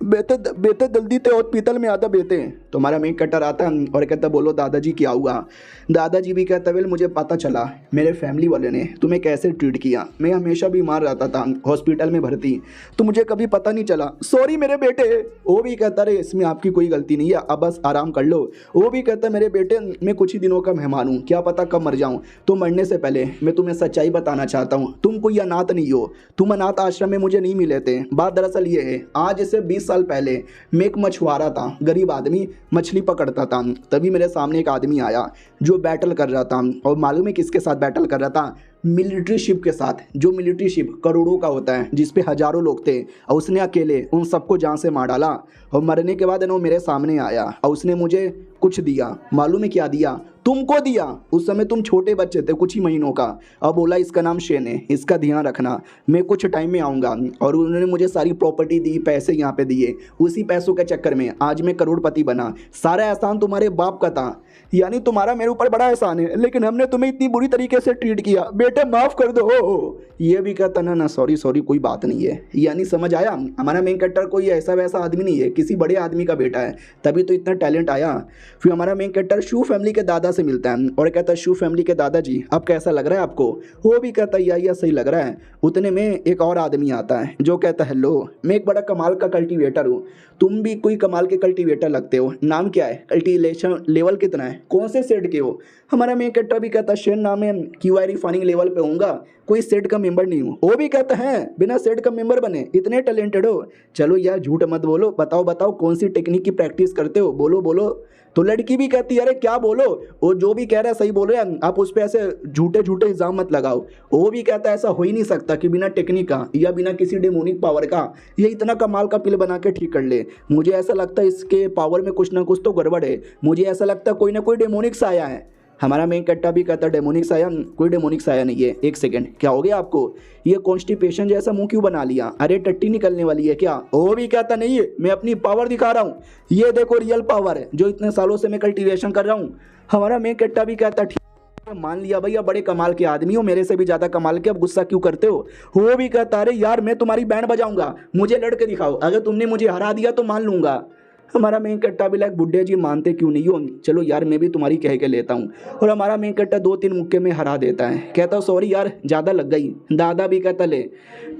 बेटे बेटे जल्दी ते और पीतल में आता बेटे। तो हमारा मेन कैरेक्टर आता है और कहता बोलो दादाजी क्या हुआ? दादाजी भी कहता वेल मुझे पता चला मेरे फैमिली वाले ने तुम्हें कैसे ट्रीट किया, मैं हमेशा बीमार रहता था, हॉस्पिटल में भर्ती, तो मुझे कभी पता नहीं चला, सॉरी मेरे बेटे। वो भी कहता रहे इसमें आपकी कोई गलती नहीं है, अब बस आराम कर लो। वो भी कहता मेरे बेटे मैं कुछ ही दिनों का मेहमान हूँ, क्या पता कब मर जाऊँ, तो मरने से पहले मैं तुम्हें सच्चाई बताना चाहता हूँ, तुम कोई अनाथ नहीं हो, तुम अनाथ आश्रम में मुझे नहीं मिले थे। बात दरअसल ये है आज से 20 साल पहले मैं एक मछुआरा था, गरीब आदमी, मछली पकड़ता था। तभी मेरे सामने एक आदमी आया जो बैटल कर रहा था, और मालूम है किसके साथ बैटल कर रहा था? मिलिट्री शिप के साथ, जो मिलिट्री शिप करोड़ों का होता है जिस पे हजारों लोग थे, और उसने अकेले उन सबको जान से मार डाला। और मरने के बाद वो मेरे सामने आया और उसने मुझे कुछ दिया। मालूम है क्या दिया? तुमको दिया। उस समय तुम छोटे बच्चे थे, कुछ ही महीनों का, और बोला इसका नाम शेन है, इसका ध्यान रखना, मैं कुछ टाइम में आऊँगा। और उन्होंने मुझे सारी प्रॉपर्टी दी, पैसे यहाँ पे दिए। उसी पैसों के चक्कर में आज मैं करोड़पति बना। सारा एहसान तुम्हारे बाप का था, यानी तुम्हारा मेरे ऊपर बड़ा एहसान है, लेकिन हमने तुम्हें इतनी बुरी तरीके से ट्रीट किया, बेटे माफ़ कर दो। ये भी कहता ना सॉरी सॉरी कोई बात नहीं है। यानी समझ आया, हमारा मेन कैरेक्टर कोई ऐसा वैसा आदमी नहीं है, किसी बड़े आदमी का बेटा है, तभी तो इतना टैलेंट आया। फिर हमारा मेन कैरेक्टर शू फैमिली के दादा से मिलता है और कहता है शू फैमिली के दादाजी अब कैसा लग रहा है आपको? वो भी कहता है या सही लग रहा है। उतने में एक और आदमी आता है जो कहता है हेलो मैं एक बड़ा कमाल का कल्टीवेटर हूँ, तुम भी कोई कमाल के कल्टीवेटर लगते हो, नाम क्या है, कल्टीवेशन लेवल कितना है, कौन से सेट के हो? हमारा मेन कैरेक्टर भी कहता है शेन नाम है, क्यूआई रिफाइनिंग लेवल पे होऊंगा, कोई सेट का मेंबर नहीं हूँ। वो भी कहता है बिना सेट का मेंबर बने इतने टैलेंटेड हो? चलो यार झूठ मत बोलो, बताओ बताओ कौन सी टेक्निक की प्रैक्टिस करते हो, बोलो बोलो। तो लड़की भी कहती है अरे क्या बोलो, वो जो भी कह रहा है सही बोल रहे हैं, आप उस पर ऐसे झूठे झूठे इल्जाम मत लगाओ। वो भी कहता है ऐसा हो ही नहीं सकता कि बिना टेक्निक का या बिना किसी डेमोनिक पावर का ये इतना कमाल का पिल बना के ठीक कर ले। मुझे ऐसा लगता है इसके पावर में कुछ ना कुछ तो गड़बड़ है, मुझे ऐसा लगता है कोई ना कोई डेमोनिक साया है। हमारा मेन कट्टा भी कहता डेमोनिक साया, कोई डेमोनिक साया नहीं है। एक सेकंड क्या हो गया आपको, ये कॉन्स्टिपेशन जैसा मुंह क्यों बना लिया, अरे टट्टी निकलने वाली है क्या? वो भी कहता नहीं है मैं अपनी पावर दिखा रहा हूँ, ये देखो रियल पावर है जो इतने सालों से मैं कल्टीवेशन कर रहा हूँ। हमारा मेन कट्टा भी कहता ठीक मान लिया भैया, बड़े कमाल के आदमी हो, मेरे से भी ज्यादा कमाल के, अब गुस्सा क्यों करते हो? वो भी कहता अरे यार मैं तुम्हारी बैंड बजाऊंगा, मुझे लड़के दिखाओ, अगर तुमने मुझे हरा दिया तो मान लूंगा। हमारा मेन कट्टा भी लाइक बुड्ढे जी मानते क्यों नहीं हो, चलो यार मैं भी तुम्हारी कह के लेता हूँ। और हमारा मेन कट्टा 2-3 मुक्के में हरा देता है, कहता सॉरी यार ज़्यादा लग गई। दादा भी कहता ले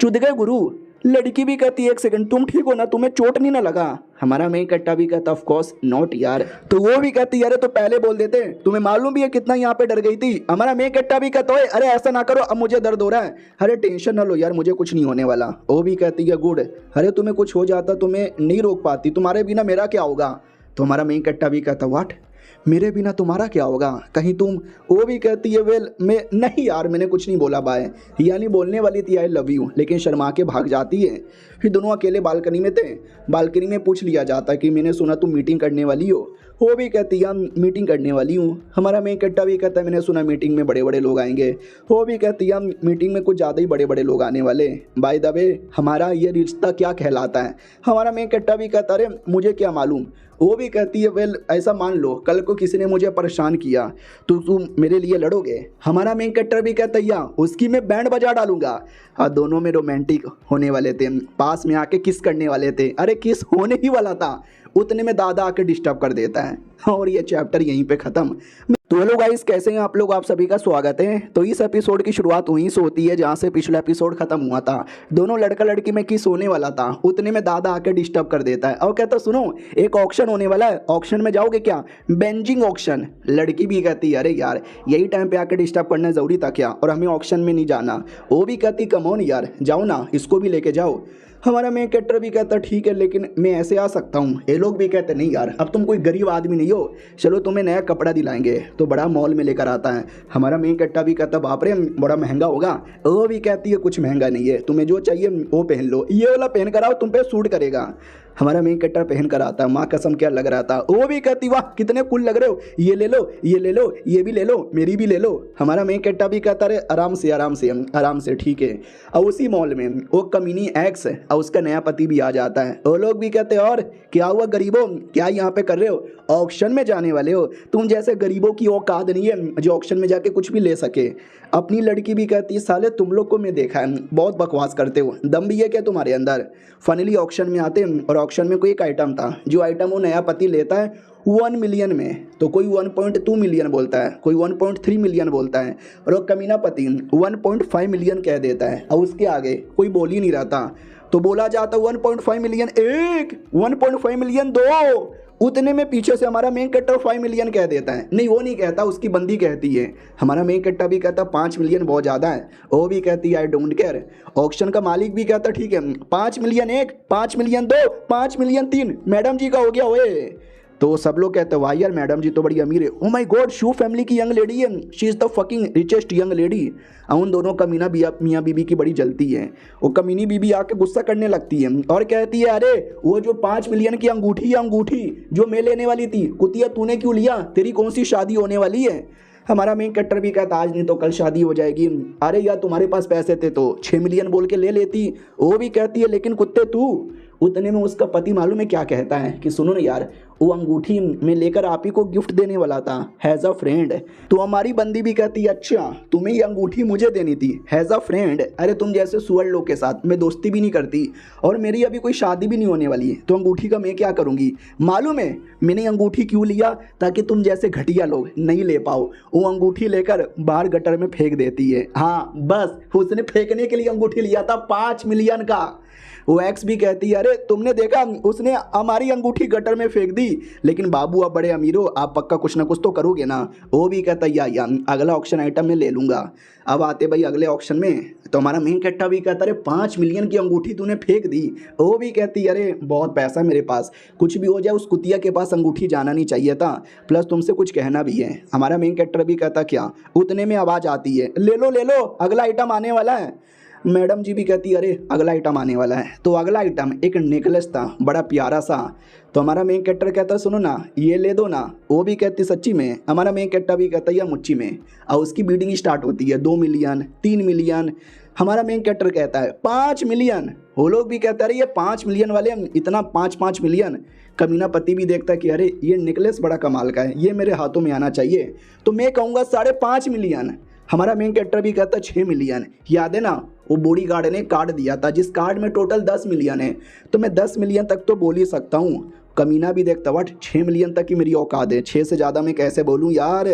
चुद गए गुरु, लड़की भी कहती है एक सेकंड तुम ठीक हो ना, तुम्हें चोट नहीं ना लगा। हमारा मेन कट्टा भी कहता ऑफ कोर्स नॉट यार। तो वो भी कहती अरे तो पहले बोल देते, तुम्हें मालूम भी है कितना यहाँ पे डर गई थी। हमारा मेन कट्टा भी कहता है अरे ऐसा ना करो, अब मुझे दर्द हो रहा है। अरे टेंशन ना लो यार, मुझे कुछ नहीं होने वाला। वो भी कहती है गुड। अरे तुम्हें कुछ हो जाता तुम्हें नहीं रोक पाती, तुम्हारे बिना मेरा क्या होगा। तो हमारा मेन कट्टा भी कहता व्हाट, मेरे बिना तुम्हारा क्या होगा, कहीं तुम। वो भी कहती है वेल मैं नहीं यार मैंने कुछ नहीं बोला बाय, यानी बोलने वाली थी आई लव यू, लेकिन शर्मा के भाग जाती है। फिर दोनों अकेले बालकनी में थे। बालकनी में पूछ लिया जाता कि मैंने सुना तुम मीटिंग करने वाली हो। वो भी कहती है मीटिंग करने वाली हूँ। हमारा मेन कट्टा भी कहता है मैंने सुना मीटिंग में बड़े बड़े लोग आएंगे। वो भी कहती है मीटिंग में कुछ ज़्यादा ही बड़े बड़े लोग आने वाले। बाय द वे हमारा ये रिश्ता क्या कहलाता है। हमारा मेन कट्टा भी कहता अरे मुझे क्या मालूम। वो भी कहती है वेल ऐसा मान लो कल को किसी ने मुझे परेशान किया तो तुम मेरे लिए लड़ोगे। हमारा मेन कट्टर भी कहता है उसकी मैं बैंड बजा डालूंगा। और दोनों में रोमांटिक होने वाले थे, पास में आके किस करने वाले थे। अरे किस होने ही वाला था, उतने में दादा आके डिस्टर्ब कर देता है और ये चैप्टर यहीं पे ख़त्म। तो हेलो गाइस कैसे हैं आप लोग, आप सभी का स्वागत है। तो इस एपिसोड की शुरुआत वहीं से होती है जहाँ से पिछला एपिसोड खत्म हुआ था। दोनों लड़का लड़की में किस होने वाला था, उतने में दादा आके डिस्टर्ब कर देता है और कहता सुनो एक ऑक्शन होने वाला है, ऑक्शन में जाओगे क्या, बेंजिंग ऑक्शन। लड़की भी कहती है अरे यार यही टाइम पे आके डिस्टर्ब करना जरूरी था क्या, और हमें ऑक्शन में नहीं जाना। वो भी कहती कम ऑन यार जाओ ना, इसको भी लेके जाओ। हमारा मेन कैरेक्टर भी कहता ठीक है लेकिन मैं ऐसे आ सकता हूँ। ये लोग भी कहते नहीं यार अब तुम कोई गरीब आदमी नहीं हो, चलो तुम्हें नया कपड़ा दिलाएंगे। तो बड़ा मॉल में लेकर आता है। हमारा मेन कैरेक्टर भी कहता बाप रे बड़ा महंगा होगा। वो भी कहती है कुछ महंगा नहीं है, तुम्हें जो चाहिए वो पहन लो, ये वाला पहन कर आओ तुम पे सूट करेगा। हमारा मेन कैरेक्टर पहन कर आता है, माँ कसम क्या लग रहा था। वो भी कहती वाह कितने कूल लग रहे हो, ये ले लो ये ले लो ये भी ले लो मेरी भी ले लो। हमारा मेन कैरेक्टर भी कहता रहे आराम से आराम से आराम से ठीक है। और उसी मॉल में वो कमीनी एक्स और उसका नया पति भी आ जाता है। वो लोग भी कहते हैं और क्या हुआ गरीबों, क्या यहाँ पे कर रहे हो, ऑक्शन में जाने वाले हो, तुम जैसे गरीबों की औकात नहीं है जो ऑक्शन में जाके कुछ भी ले सके। अपनी लड़की भी कहती है साले तुम लोग को मैं देखा है बहुत बकवास करते हो, दम भी है क्या तुम्हारे अंदर। फाइनली ऑक्शन में आते हैं और ऑक्शन में कोई एक आइटम था, जो आइटम वो नया पति लेता है 1 मिलियन में, तो कोई 1.2 मिलियन बोलता है, कोई 1.3 मिलियन बोलता है और वो कमीना पति 1.5 मिलियन कह देता है। और उसके आगे कोई बोल ही नहीं रहता, तो बोला जाता 1.5 मिलियन एक, 1.5 मिलियन दो, उतने में पीछे से हमारा मेन कैरेक्टर 5 मिलियन कह देता है। नहीं वो नहीं कहता, उसकी बंदी कहती है। हमारा मेन कैरेक्टर भी कहता 5 मिलियन बहुत ज़्यादा है। वो भी कहती है आई डोंट केयर। ऑक्शन का मालिक भी कहता ठीक है 5 मिलियन एक, 5 मिलियन दो, 5 मिलियन तीन, मैडम जी का हो गया ओए। तो सब लोग कहते हैं वाह यार मैडम जी तो बड़ी अमीर है। Oh my God shoe family की यंग लेडी है, she is the fucking richest young lady. उन दोनों कमीना मियाँ बीबी की बड़ी जलती है। वो कमीनी बीबी आके गुस्सा करने लगती है और कहती है अरे वो जो 5 मिलियन की अंगूठी जो मैं लेने वाली थी कुतिया तूने क्यों लिया, तेरी कौन सी शादी होने वाली है। हमारा मेन कैरेक्टर भी कहता आज नहीं तो कल शादी हो जाएगी। अरे यार तुम्हारे पास पैसे थे तो 6 मिलियन बोल के ले लेती। वो भी कहती है लेकिन कुत्ते तू। उतने में उसका पति मालूम है क्या कहता है कि सुनो ना यार वो अंगूठी मैं लेकर आप ही को गिफ्ट देने वाला था हैज़ अ फ्रेंड। तो हमारी बंदी भी कहती है अच्छा तुम्हें ये अंगूठी मुझे देनी थी हैज़ अ फ्रेंड। अरे तुम जैसे सुअर लोग के साथ मैं दोस्ती भी नहीं करती और मेरी अभी कोई शादी भी नहीं होने वाली है, तो अंगूठी का मैं क्या करूँगी। मालूम है मैंने अंगूठी क्यों लिया, ताकि तुम जैसे घटिया लोग नहीं ले पाओ। वो अंगूठी लेकर बाहर गटर में फेंक देती है। हाँ बस उसने फेंकने के लिए अंगूठी लिया था 5 मिलियन का। वो एक्स भी कहती है अरे तुमने देखा उसने हमारी अंगूठी गटर में फेंक दी, लेकिन बाबू आप बड़े अमीर हो आप पक्का कुछ ना कुछ तो करोगे ना। वो भी कहता है या अगला ऑक्शन आइटम मैं ले लूँगा। अब आते भाई अगले ऑक्शन में, तो हमारा मेन कैरेक्टर भी कहता अरे 5 मिलियन की अंगूठी तूने फेंक दी। वो भी कहती है अरे बहुत पैसा मेरे पास, कुछ भी हो जाए उस कुतिया के पास अंगूठी जाना नहीं चाहिए था, प्लस तुमसे कुछ कहना भी है। हमारा मेन कैरेक्टर भी कहता क्या, उतने में आवाज़ आती है ले लो अगला आइटम आने वाला है। मैडम जी भी कहती है अरे अगला आइटम आने वाला है। तो अगला आइटम एक नेकलेस था बड़ा प्यारा सा। तो हमारा मेन कैरेक्टर कहता सुनो ना ये ले दो ना। वो भी कहती सच्ची में। हमारा मेन कैरेक्टर भी कहता है या मुच्ची में। और उसकी बीडिंग स्टार्ट होती है 2 मिलियन 3 मिलियन। हमारा मेन कैरेक्टर कहता है 5 मिलियन। वो लोग भी कहते हैं अरे ये 5 मिलियन वाले इतना 5 मिलियन। कमीना पति भी देखता है कि अरे ये नेकलेस बड़ा कमाल का है, ये मेरे हाथों में आना चाहिए, तो मैं कहूँगा 5.5 मिलियन। हमारा मेन कैरेक्टर भी कहता है 6 मिलियन। याद है ना वो बॉडी गार्ड ने कार्ड दिया था जिस कार्ड में टोटल 10 मिलियन है, तो मैं 10 मिलियन तक तो बोल ही सकता हूँ। कमीना भी देखता व्हाट 6 मिलियन तक की मेरी औकात है, 6 से ज़्यादा मैं कैसे बोलूँ यार।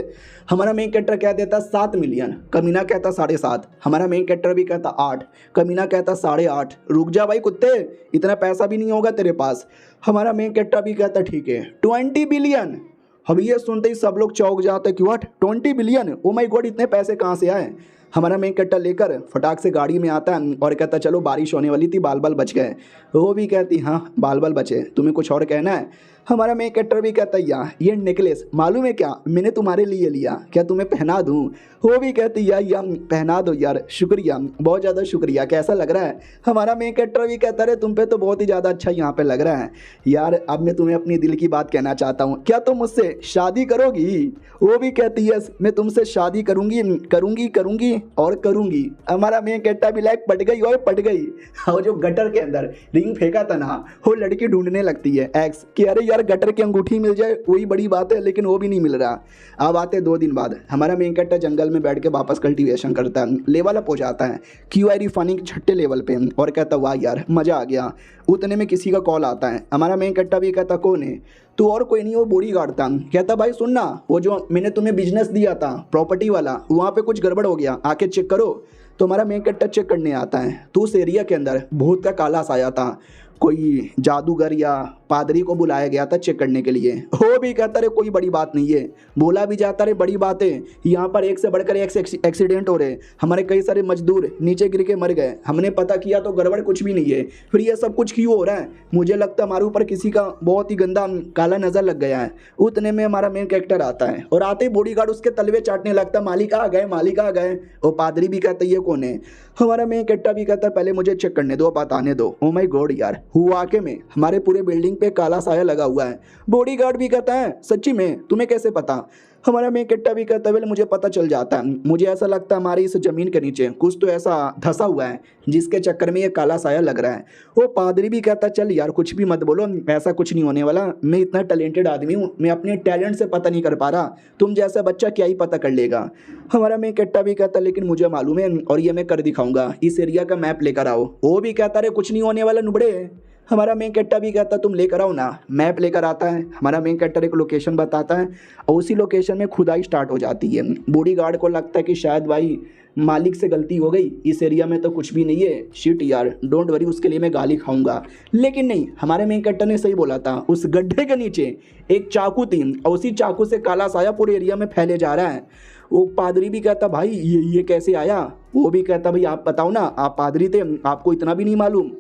हमारा मेन कैरेक्टर कह देता 7 मिलियन, कमीना कहता 7.5, हमारा मेन कैरेक्टर भी कहता 8, कमीना कहता 8.5। रुक जा भाई कुत्ते, इतना पैसा भी नहीं होगा तेरे पास। हमारा मेन कैरेक्टर भी कहता ठीक है 20 बिलियन। अब ये सुनते ही सब लोग चौंक जाते कि what 20 billion, oh my God इतने पैसे कहाँ से आए। हमारा मेन कैरेक्टर लेकर फटाक से गाड़ी में आता है और कहता चलो बारिश होने वाली थी, बाल बाल बच गए। वो भी कहती हाँ बाल बाल बचे, तुम्हें कुछ और कहना है। हमारा मेन कैरेक्टर भी कहता है यार ये नेकलेस मालूम है क्या, मैंने तुम्हारे लिए लिया, क्या तुम्हें पहना दूँ। वो भी कहती यार पहना दो यार, शुक्रिया बहुत ज़्यादा शुक्रिया, कैसा लग रहा है। हमारा मेन कैरेक्टर भी कहता है तुम पे तो बहुत ही ज़्यादा अच्छा यहाँ पे लग रहा है यार। अब मैं तुम्हें अपनी दिल की बात कहना चाहता हूँ, क्या तुम मुझसे शादी करोगी। वो भी कहती यस मैं तुमसे शादी करूँगी करूँगी करूँगी और करूँगी। हमारा मेन कैरेक्टर भी लाइक पट गई और पट गई। और जो गटर के अंदर रिंग फेंका था ना, वो लड़की ढूंढने लगती है एक्स कि अरे यार गटर की अंगूठी मिल जाए वही बड़ी बात है, लेकिन वो भी नहीं मिल रहा। अब आते 2 दिन बाद हमारा मेन कैरेक्टर जंगल में बैठ के वापस कल्टीवेशन करता है, लेवल अप हो जाता है क्यूआई रिफाइनिंग 6ठे लेवल पे और कहता वाह यार मज़ा आ गया। उतने में किसी का कॉल आता है, हमारा मेन कैरेक्टर भी कहता कौन है, तो और कोई नहीं वो बॉडीगार्ड था। कहता भाई सुनना, वो जो मैंने तुम्हें बिजनेस दिया था प्रॉपर्टी वाला, वहाँ पे कुछ गड़बड़ हो गया, आके चेक करो। तो हमारा मेन कैरेक्टर चेक करने आता है तो उस एरिया के अंदर भूत का काला साया था, कोई जादूगर या पादरी को बुलाया गया था चेक करने के लिए। वो भी कहता रे कोई बड़ी बात नहीं है, बोला भी जाता रे बड़ी बात है, यहाँ पर एक से बढ़कर एक एक्सीडेंट हो रहे, हमारे कई सारे मजदूर नीचे गिर के मर गए, हमने पता किया तो गड़बड़ कुछ भी नहीं है, फिर ये सब कुछ क्यों हो रहा है। मुझे लगता है हमारे ऊपर किसी का बहुत ही गंदा काला नज़र लग गया है। उतने में हमारा मेन कैरेक्टर आता है और आते ही बॉडीगार्ड उसके तलवे चाटने लगता, मालिक आ गए मालिक आ गए। वो पादरी भी कहता ये कौन है। हमारा मेन कैरेक्टर भी कहता पहले मुझे चेक करने दो, बताने दो। ओ माय गॉड यार वाकई में हमारे पूरे बिल्डिंग पे काला साया लगा हुआ है। बॉडीगार्ड भी कहता है सच्ची में तुम्हें कैसे पता। हमारा मेन कैरेक्टर भी कहता है मुझे पता चल जाता है, मुझे ऐसा लगता है हमारी इस ज़मीन के नीचे कुछ तो ऐसा धंसा हुआ है जिसके चक्कर में ये काला साया लग रहा है। वो पादरी भी कहता चल यार कुछ भी मत बोलो, ऐसा कुछ नहीं होने वाला, मैं इतना टैलेंटेड आदमी हूँ, मैं अपने टैलेंट से पता नहीं कर पा रहा, तुम जैसा बच्चा क्या ही पता कर लेगा। हमारा मेन कैरेक्टर भी कहता लेकिन मुझे मालूम है और ये मैं कर दिखाऊंगा, इस एरिया का मैप लेकर आओ। वो भी कहता रे कुछ नहीं होने वाला नुबड़े। हमारा मेन कैरेक्टर भी कहता तुम लेकर आओ ना। मैप लेकर आता है, हमारा मेन कैरेक्टर एक लोकेशन बताता है और उसी लोकेशन में खुदाई स्टार्ट हो जाती है। बॉडीगार्ड को लगता है कि शायद भाई मालिक से गलती हो गई, इस एरिया में तो कुछ भी नहीं है, शिट यार डोंट वरी, उसके लिए मैं गाली खाऊंगा। लेकिन नहीं, हमारे मेन कैरेक्टर ने सही बोला था, उस गड्ढे के नीचे एक चाकू थी और उसी चाकू से काला साया पूरे एरिया में फैले जा रहा है। वो पादरी भी कहता भाई ये कैसे आया। वो भी कहता भाई आप बताओ ना, आप पादरी थे, आपको इतना भी नहीं मालूम।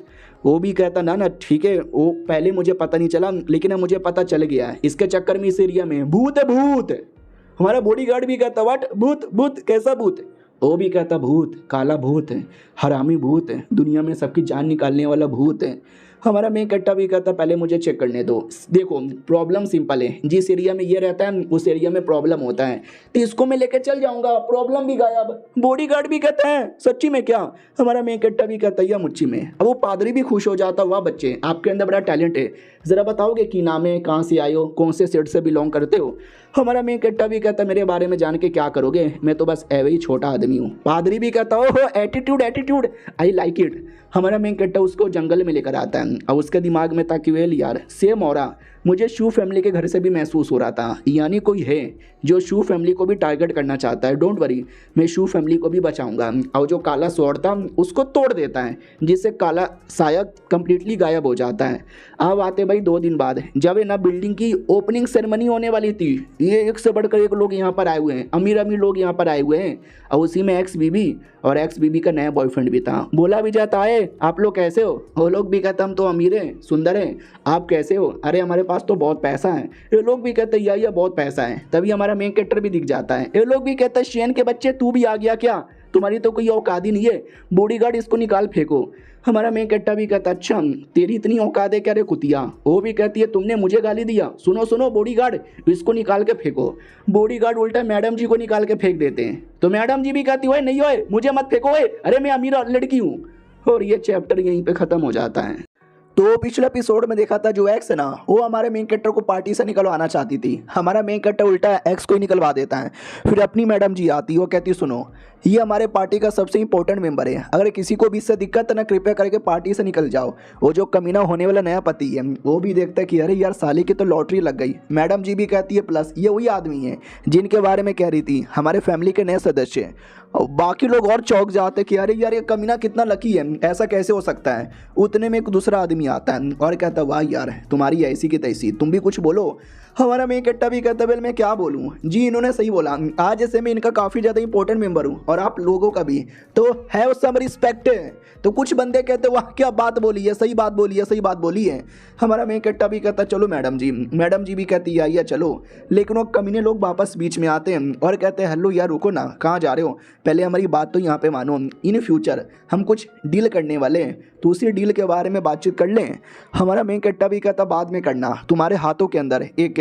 वो भी कहता ना ठीक है, वो पहले मुझे पता नहीं चला लेकिन अब मुझे पता चल गया है, इसके चक्कर में इस एरिया में भूत है भूत। हमारा बॉडीगार्ड भी कहता व्हाट भूत भूत कैसा भूत। वो भी कहता भूत काला भूत है, हरामी भूत है, दुनिया में सबकी जान निकालने वाला भूत है। हमारा मेन कैरेक्टर भी कहता पहले मुझे चेक करने दो। देखो प्रॉब्लम सिंपल है, जिस एरिया में ये रहता है उस एरिया में प्रॉब्लम होता है, तो इसको मैं लेकर चल जाऊंगा, प्रॉब्लम भी गायब। बॉडीगार्ड भी कहता है सच्ची में क्या। हमारा मेन कैरेक्टर भी कहता है मुच्ची में। अब वो पादरी भी खुश हो जाता, वाह बच्चे आपके अंदर बड़ा टैलेंट है, ज़रा बताओगे कि नाम है, कहाँ से आए हो, कौन से सेट से बिलोंग करते हो। हमारा मेन कैरेक्टर भी कहता मेरे बारे में जान के क्या करोगे, मैं तो बस एवे ही छोटा आदमी हूँ। पादरी भी कहता ओहो attitude attitude I like it. हमारा मेन कैरेक्टर उसको जंगल में लेकर आता है और उसके दिमाग में था कि वेल यार सेम हो रहा, मुझे शू फैमिली के घर से भी महसूस हो रहा था, यानी कोई है जो शू फैमिली को भी टारगेट करना चाहता है। डोंट वरी, मैं शू फैमिली को भी बचाऊंगा। और जो काला स्वॉर्ड था उसको तोड़ देता है, जिससे काला साया कंप्लीटली गायब हो जाता है। अब आते भाई 2 दिन बाद, जब है ना बिल्डिंग की ओपनिंग सेरेमनी होने वाली थी, ये एक से बढ़कर एक लोग यहाँ पर आए हुए हैं, अमीर अमीर लोग यहाँ पर आए हुए हैं और उसी में एक्स बीबी और एक्स बीबी का नया बॉयफ्रेंड भी था। बोला भी जाता है आप लोग कैसे हो। वो लोग भी कहते हम तो अमीर हैं सुंदर हैं, आप कैसे हो। अरे हमारे पास तो बहुत पैसा है। ये लोग भी कहते या बहुत पैसा है। तभी हमारा मेन कैरेक्टर भी दिख जाता है। ये लोग भी कहते हैं शेन के बच्चे तू भी आ गया क्या, तुम्हारी तो कोई औकात ही नहीं है, बॉडीगार्ड इसको निकाल फेंको। हमारा मेन कैरेक्टर भी कहता अच्छा तेरी इतनी औकात है क्या रे कुतिया। वो भी कहती है तुमने मुझे गाली दिया, सुनो सुनो बॉडीगार्ड इसको निकाल के फेंको। बॉडीगार्ड उल्टा मैडम जी को निकाल के फेंक देते हैं, तो मैडम जी भी कहती है नहीं होए मुझे मत फेंको, अरे मैं अमीर लड़की हूँ। और ये चैप्टर यहीं पे ख़त्म हो जाता है। तो पिछले एपिसोड में देखा था जो एक्स है ना वो हमारे मेन कैरेक्टर को पार्टी से निकलवाना चाहती थी। हमारा मेन कैरेक्टर उल्टा एक्स को ही निकलवा देता है। फिर अपनी मैडम जी आती है, वो कहती सुनो ये हमारे पार्टी का सबसे इंपॉर्टेंट मेंबर है, अगर किसी को भी इससे दिक्कत है ना कृपया करके पार्टी से निकल जाओ। वो जो कमीना होने वाला नया पति है वो भी देखता है कि अरे यार साली की तो लॉटरी लग गई। मैडम जी भी कहती है प्लस ये वही आदमी है जिनके बारे में कह रही थी हमारे फैमिली के नए सदस्य। और बाकी लोग और चौंक जाते कि अरे यार ये कमीना कितना लकी है, ऐसा कैसे हो सकता है। उतने में एक दूसरा आदमी आता है और कहता है वाह यार तुम्हारी ऐसी की तैसी, तुम भी कुछ बोलो। हमारा मेन कैरेक्टर भी कहता है मैं क्या बोलूँ जी, इन्होंने सही बोला, आज जैसे मैं इनका काफ़ी ज़्यादा इंपॉर्टेंट मेंबर हूँ और आप लोगों का भी, तो हैव सम रिस्पेक्ट। तो कुछ बंदे कहते वाह क्या बात बोली है, सही बात बोली है, सही बात बोली है। हमारा मेन कैरेक्टर भी कहता चलो मैडम जी भी कहती है आइए चलो। लेकिन वो कमीने लोग वापस बीच में आते हैं और कहते हैं हेलो यार रुको ना, कहाँ जा रहे हो, पहले हमारी बात तो यहाँ पे मानो। इन फ्यूचर हम कुछ डील करने वाले हैं तो उसी डील के बारे में बातचीत कर लें। हमारा मेन कैरेक्टर भी कहता बाद में करना, तुम्हारे हाथों के अंदर एक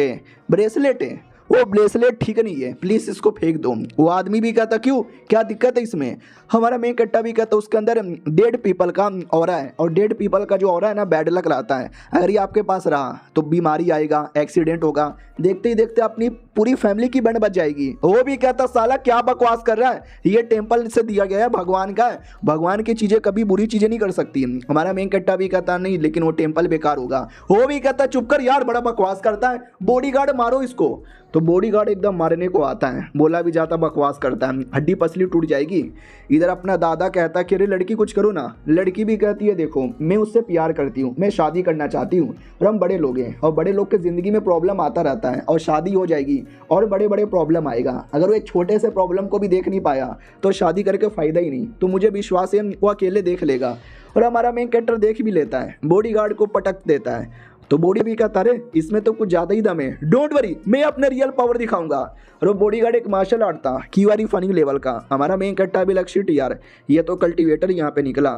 ब्रेसलेट है, वो ब्रेसलेट ठीक नहीं है, प्लीज़ इसको फेंक दो। वो आदमी भी कहता क्यों, क्या दिक्कत है इसमें। हमारा मेन कैरेक्टर भी कहता उसके अंदर डेड पीपल का ऑरा है और डेड पीपल का जो ऑरा है ना बैड लक लाता है, अगर ये आपके पास रहा तो बीमारी आएगा, एक्सीडेंट होगा, देखते ही देखते अपनी पूरी फैमिली की बैंड बच जाएगी। वो भी कहता साला क्या बकवास कर रहा है, ये टेम्पल से दिया गया है, भगवान का है, भगवान की चीज़ें कभी बुरी चीज़ें नहीं कर सकती। हमारा मेन कैरेक्टर भी कहता नहीं लेकिन वो टेम्पल बेकार होगा। वो भी कहता चुप कर यार बड़ा बकवास करता है, बॉडीगार्ड मारो इसको। तो बॉडीगार्ड एकदम मारने को आता है, बोला भी जाता बकवास करता है, हड्डी पसली टूट जाएगी। इधर अपना दादा कहता है कि अरे लड़की कुछ करो ना। लड़की भी कहती है देखो मैं उससे प्यार करती हूँ, मैं शादी करना चाहती हूँ और हम बड़े लोग हैं और बड़े लोग के ज़िंदगी में प्रॉब्लम आता रहता है और शादी हो जाएगी और बड़े बड़े प्रॉब्लम आएगा। अगर वो एक छोटे से प्रॉब्लम को भी देख नहीं पाया तो शादी करके फ़ायदा ही नहीं। तो मुझे विश्वास है वो अकेले देख लेगा। और हमारा मेन कैरेक्टर देख भी लेता है, बॉडीगार्ड को पटक देता है। तो बॉडी भी कहता अरे इसमें तो कुछ ज़्यादा ही दम है, डोंट वरी मैं अपने रियल पावर दिखाऊंगा। और वो बॉडीगार्ड एक मार्शल आर्ट था कीवारी फनी लेवल का। हमारा मेन कैरेक्टर भी लक्ष्य यार ये तो कल्टीवेटर यहाँ पे निकला,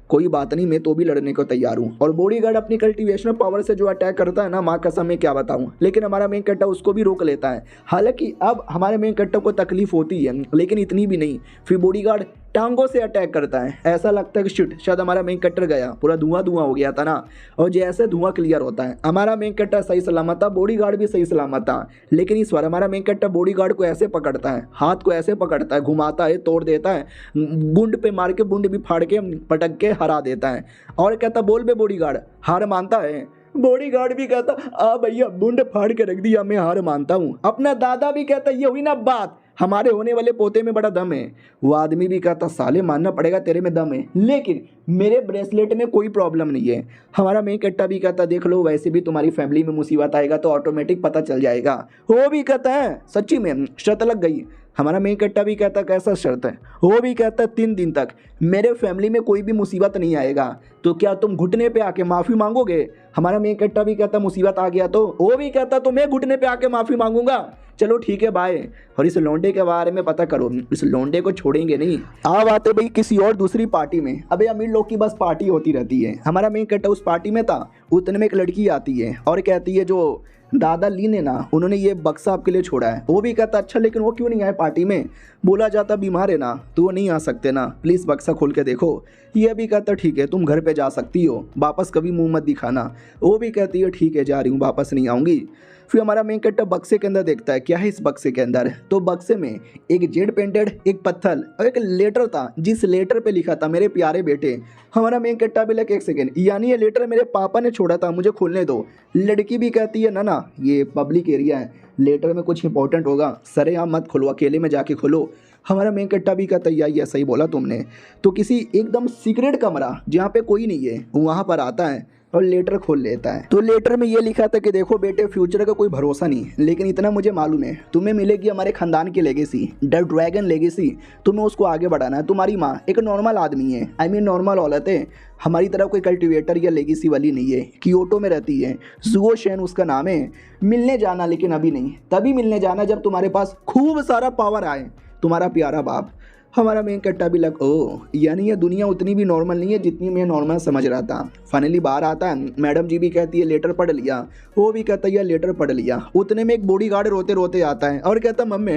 कोई बात नहीं मैं तो भी लड़ने को तैयार हूँ। और बॉडीगार्ड अपनी कल्टीवेशनल पावर से जो अटैक करता है ना माँ कसम मैं क्या बताऊँ, लेकिन हमारा मेन कैरेक्टर उसको भी रोक लेता है। हालांकि अब हमारे मेन कैरेक्टर को तकलीफ होती है लेकिन इतनी भी नहीं। फिर बॉडीगार्ड टांगों से अटैक करता है, ऐसा लगता है कि शिट शायद हमारा मेन कैरेक्टर गया, पूरा धुआं धुआं हो गया था ना। और जैसे धुआं क्लियर होता है हमारा मेन कैरेक्टर सही सलामत था, बॉडीगार्ड भी सही सलामत था। लेकिन इस बार हमारा मेन कैरेक्टर बॉडीगार्ड को ऐसे पकड़ता है, हाथ को ऐसे पकड़ता है, घुमाता है, तोड़ देता है, बुंड पे मार के बुंड भी फाड़ के पटक के हरा देता है। और कहता बोल बे बॉडीगार्ड, हार मानता है। बॉडीगार्ड भी कहता भैया बुंड फाड़ के रख दिया, मैं हार मानता हूँ। अपना दादा भी कहता ये हुई ना बात, हमारे होने वाले पोते में बड़ा दम है। वो आदमी भी कहता साले मानना पड़ेगा तेरे में दम है लेकिन मेरे ब्रेसलेट में कोई प्रॉब्लम नहीं है। हमारा मेन कैरेक्टर भी कहता देख लो वैसे भी तुम्हारी फैमिली में मुसीबत आएगा तो ऑटोमेटिक पता चल जाएगा। वो भी कहता है सच्ची में शर्त लग गई। हमारा मेन कैरेक्टर भी कहता कैसा शर्त है। वो भी कहता 3 दिन तक मेरे फैमिली में कोई भी मुसीबत नहीं आएगा तो क्या तुम घुटने पे आके माफ़ी मांगोगे। हमारा मेन कैरेक्टर भी कहता मुसीबत आ गया तो। वो भी कहता तो मैं घुटने पे आके माफ़ी मांगूंगा, चलो ठीक है बाय। और इस लोंडे के बारे में पता करो, इस लोंडे को छोड़ेंगे नहीं। आप आते भाई किसी और दूसरी पार्टी में, अबे अमीर लोग की बस पार्टी होती रहती है। हमारा मेन कैरेक्टर उस पार्टी में था, उतने में एक लड़की आती है और कहती है जो दादा ली ने ना उन्होंने ये बक्सा आपके लिए छोड़ा है। वो भी कहता अच्छा लेकिन वो क्यों नहीं आए पार्टी में। बोला जाता बीमार है ना तो वो नहीं आ सकते ना, प्लीज़ बक्सा खोल के देखो। ये भी कहता ठीक है तुम घर पे जा सकती हो, वापस कभी मुंह मत दिखाना। वो भी कहती है ठीक है जा रही हूँ, वापस नहीं आऊँगी। फिर हमारा मेन कैरेक्टर बक्से के अंदर देखता है क्या है इस बक्से के अंदर। तो बक्से में एक जेड पेंटेड एक पत्थर और एक लेटर था जिस लेटर पे लिखा था मेरे प्यारे बेटे। हमारा मेन कैरेक्टर भी लगे एक सेकेंड यानी ये लेटर मेरे पापा ने छोड़ा था, मुझे खोलने दो। लड़की भी कहती है ना ये पब्लिक एरिया है, लेटर में कुछ इंपॉर्टेंट होगा, सरे आप मत खोलो, अकेले में जाके खोलो। हमारा मेन कैरेक्टर भी कहता है ये सही बोला तुमने। तो किसी एकदम सीक्रेट कमरा जहाँ पे कोई नहीं है वहाँ पर आता है और लेटर खोल लेता है। तो लेटर में ये लिखा था कि देखो बेटे फ्यूचर का कोई भरोसा नहीं लेकिन इतना मुझे मालूम है तुम्हें मिलेगी हमारे खानदान की लेगेसी, द ड्रैगन लेगेसी, तुम्हें उसको आगे बढ़ाना है। तुम्हारी माँ एक नॉर्मल आदमी है, आई मीन नॉर्मल औरत है, हमारी तरफ कोई कल्टीवेटर या लेगेसी वाली नहीं है, कियोटो में रहती है, जुओ शेन उसका नाम है। मिलने जाना लेकिन अभी नहीं, तभी मिलने जाना जब तुम्हारे पास खूब सारा पावर आए, तुम्हारा प्यारा बाप। हमारा मेन कट्टा भी लग ओ यानी ये दुनिया उतनी भी नॉर्मल नहीं है जितनी मैं नॉर्मल समझ रहा था। फाइनली बाहर आता है, मैडम जी भी कहती है लेटर पढ़ लिया, वो भी कहता है लेटर पढ़ लिया। उतने में एक बॉडीगार्ड रोते रोते आता है और कहता मम्मी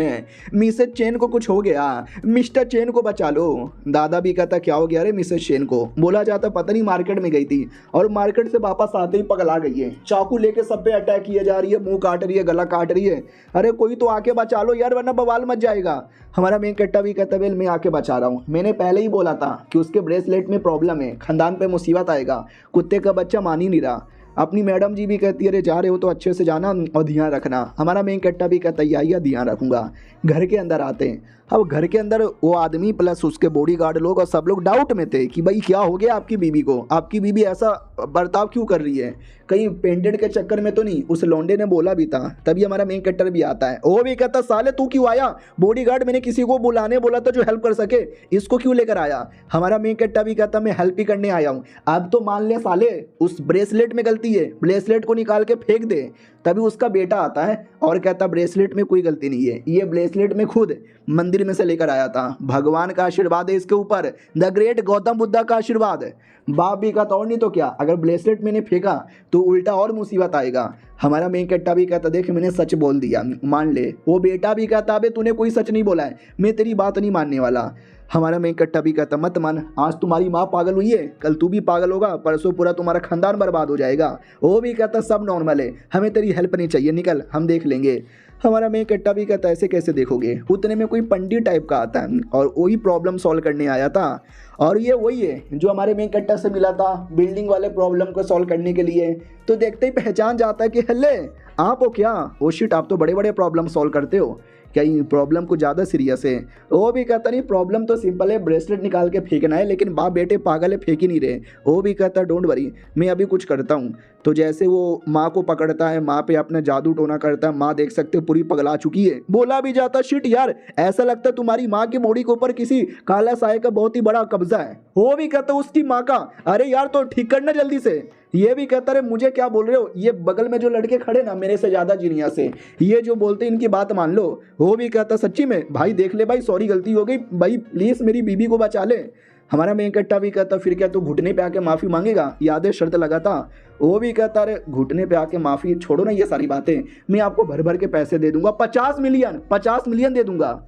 मिसेज चेन को कुछ हो गया, मिस्टर चेन को बचा लो। दादा भी कहता क्या हो गया अरे मिसेज चेन को? बोला जाता पता नहीं मार्केट में गई थी और मार्केट से वापस आते ही पगला गई है, चाकू लेके सब पे अटैक किए जा रही है, मुंह काट रही है, गला काट रही है। अरे कोई तो आके बचा लो यार वरना बवाल मच जाएगा। हमारा मेन कट्टा भी कहता है मैं आके बचा रहा हूँ, मैंने पहले ही बोला था कि उसके ब्रेसलेट में प्रॉब्लम है, खानदान पे मुसीबत आएगा। कुत्ते का बच्चा मान ही नहीं रहा। अपनी मैडम जी भी कहती है अरे जा रहे हो तो अच्छे से जाना और ध्यान रखना। हमारा मेन कट्टा भी कहता है या ध्यान रखूंगा। घर के अंदर आते हैं, अब घर के अंदर वो आदमी प्लस उसके बॉडीगार्ड लोग और सब लोग डाउट में थे कि भाई क्या हो गया आपकी बीबी को, आपकी बीबी ऐसा बर्ताव क्यों कर रही है, कहीं पेंटेड के चक्कर में तो नहीं। उस लौंडे ने बोला भी था। तभी हमारा मेन कट्टर भी आता है, वो भी कहता साले तू क्यों आया, बॉडीगार्ड मैंने किसी को बुलाने बोला था जो हेल्प कर सके, इसको क्यों लेकर आया। हमारा मेन कट्टा भी कहता मैं हेल्प ही करने आया हूँ। अब तो मान ले साले उस ब्रेसलेट में गलती है, ब्रेसलेट को निकाल के फेंक दे। तभी उसका बेटा आता है और कहता ब्रेसलेट में कोई गलती नहीं है, ये ब्रेसलेट में खुद मंदिर में से लेकर आया था, भगवान का आशीर्वाद है इसके ऊपर, द ग्रेट गौतम बुद्धा का आशीर्वाद है। बाप भी कहता और नहीं तो क्या, अगर ब्रेसलेट मैंने फेंका तो उल्टा और मुसीबत आएगा। हमारा मेन कट्टा भी कहता देख मैंने सच बोल दिया मान ले। वो बेटा भी कहता अबे तूने कोई सच नहीं बोला है, मैं तेरी बात नहीं मानने वाला। हमारा मेन कट्टा भी कहता मत मान, आज तुम्हारी माँ पागल हुई है कल तू भी पागल होगा, परसों पूरा तुम्हारा खानदान बर्बाद हो जाएगा। वो भी कहता सब नॉर्मल है, हमें तेरी हेल्प नहीं चाहिए, निकल हम देख लेंगे। हमारा मेन कट्टा भी कहता ऐसे कैसे देखोगे। उतने में कोई पंडित टाइप का आता है और वही प्रॉब्लम सॉल्व करने आया था। और ये वही है जो हमारे मेन कट्टा से मिला था बिल्डिंग वाले प्रॉब्लम को सॉल्व करने के लिए। तो देखते ही पहचान जाता है कि हल्ले आप हो क्या, ओ शिट आप तो बड़े बड़े प्रॉब्लम सॉल्व करते हो क्या, ये प्रॉब्लम कुछ ज़्यादा सीरियस है। वो भी कहता नहीं प्रॉब्लम तो सिंपल है, ब्रेसलेट निकाल के फेंकना है, लेकिन बाप बेटे पागल है फेंक ही नहीं रहे। वो भी कहता डोंट वरी मैं अभी कुछ करता हूँ। तो जैसे वो माँ को पकड़ता है, माँ पे अपना जादू टोना करता है, माँ देख सकते हो पूरी पगला चुकी है। बोला भी जाता शिट यार ऐसा लगता है तुम्हारी माँ की बॉडी के ऊपर किसी काला साए का बहुत ही बड़ा कब्जा है। वो भी कहता उसकी माँ का, अरे यार तो ठीक करना जल्दी से। ये भी कहता रहे मुझे क्या बोल रहे हो, ये बगल में जो लड़के खड़े ना मेरे से ज़्यादा जीनियस है, ये जो बोलते इनकी बात मान लो। वो भी कहता सच्ची में भाई देख ले भाई सॉरी गलती हो गई भाई प्लीज़ मेरी बीबी को बचा ले। हमारा मेन कट्टा भी कहता फिर क्या तू घुटने पे आके माफ़ी मांगेगा, यादें शर्त लगा था। वो भी कहता अरे घुटने पे आके माफ़ी छोड़ो ना ये सारी बातें, मैं आपको भर भर के पैसे दे दूंगा, 50 मिलियन दे दूंगा।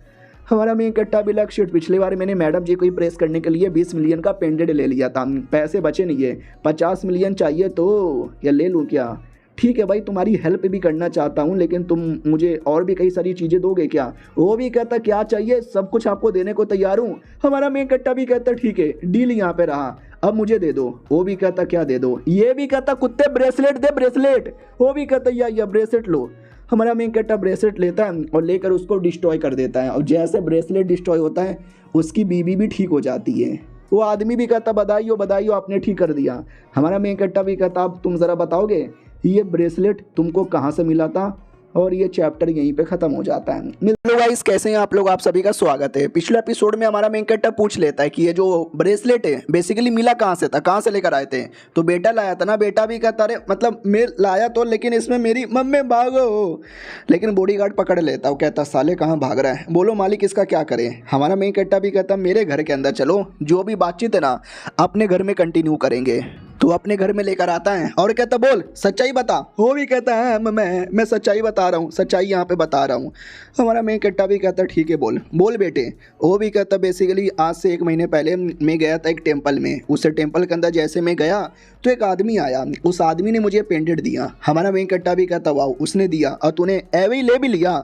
हमारा मेन कट्टा भी लग शिट पिछली बार मैंने मैडम जी को ही प्रेस करने के लिए 20 मिलियन का पेंडेड ले लिया था, पैसे बचे नहीं है, 50 मिलियन चाहिए तो या ले लूँ क्या। ठीक है भाई तुम्हारी हेल्प भी करना चाहता हूँ लेकिन तुम मुझे और भी कई सारी चीज़ें दोगे क्या। वो भी कहता क्या चाहिए सब कुछ आपको देने को तैयार हूँ। हमारा मेन कट्टा भी कहता ठीक है डील यहाँ पे रहा अब मुझे दे दो। वो भी कहता क्या दे दो, ये भी कहता कुत्ते ब्रेसलेट दे ब्रेसलेट। वो भी कहता या ब्रेसलेट लो। हमारा मेन कट्टा ब्रेसलेट लेता है और लेकर उसको डिस्ट्रॉय कर देता है और जैसे ब्रेसलेट डिस्ट्रॉय होता है उसकी बीबी भी ठीक हो जाती है। वो आदमी भी कहता बधाइयो आपने ठीक कर दिया। हमारा मेन कट्टा भी कहता अब तुम ज़रा बताओगे ये ब्रेसलेट तुमको कहाँ से मिला था, और ये चैप्टर यहीं पे खत्म हो जाता है। हेलो गाइस कैसे हैं आप लोग, आप सभी का स्वागत है। पिछले एपिसोड में हमारा मेन कट्टा पूछ लेता है कि ये जो ब्रेसलेट है बेसिकली मिला कहाँ से था, कहाँ से लेकर आए थे। तो बेटा लाया था ना, बेटा भी कहता अरे मतलब मैं लाया तो लेकिन इसमें मेरी मम्मी भागो, लेकिन बॉडीगार्ड पकड़ लेता वो कहता साले कहाँ भाग रहा है, बोलो मालिक इसका क्या करें। हमारा मेन कट्टा भी कहता मेरे घर के अंदर चलो, जो भी बातचीत है ना अपने घर में कंटिन्यू करेंगे। तो अपने घर में लेकर आता है और कहता बोल सच्चाई बता। वो भी कहता है मैं सच्चाई बता रहा हूँ, सच्चाई यहाँ पे बता रहा हूँ। हमारा मेन कट्टा भी कहता ठीक है बोल बेटे। वो भी कहता बेसिकली आज से 1 महीने पहले मैं गया था एक टेम्पल में, उस टेम्पल के अंदर जैसे मैं गया तो एक आदमी आया, उस आदमी ने मुझे पेंडेड दिया। हमारा मेन कट्टा भी कहता वाह उसने दिया और तूने एवे ही ले भी लिया।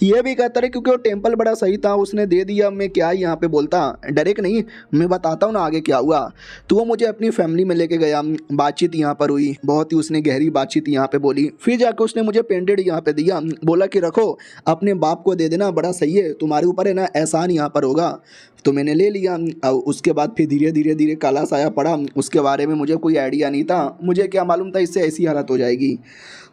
ये भी कहता रहे क्योंकि वो टेम्पल बड़ा सही था उसने दे दिया, मैं क्या यहाँ पे बोलता डायरेक्ट नहीं, मैं बताता हूँ ना आगे क्या हुआ। तो वो मुझे अपनी फैमिली में लेके गया, बातचीत यहाँ पर हुई, बहुत ही उसने गहरी बातचीत यहाँ पे बोली। फिर जाकर उसने मुझे पेंडेड यहाँ पे दिया, बोला कि रखो अपने बाप को दे देना, बड़ा सही है तुम्हारे ऊपर है ना एहसान यहाँ पर होगा। तो मैंने ले लिया और उसके बाद फिर धीरे धीरे काला साया पड़ा, उसके बारे में मुझे कोई आइडिया नहीं था, मुझे क्या मालूम था इससे ऐसी हालत हो जाएगी।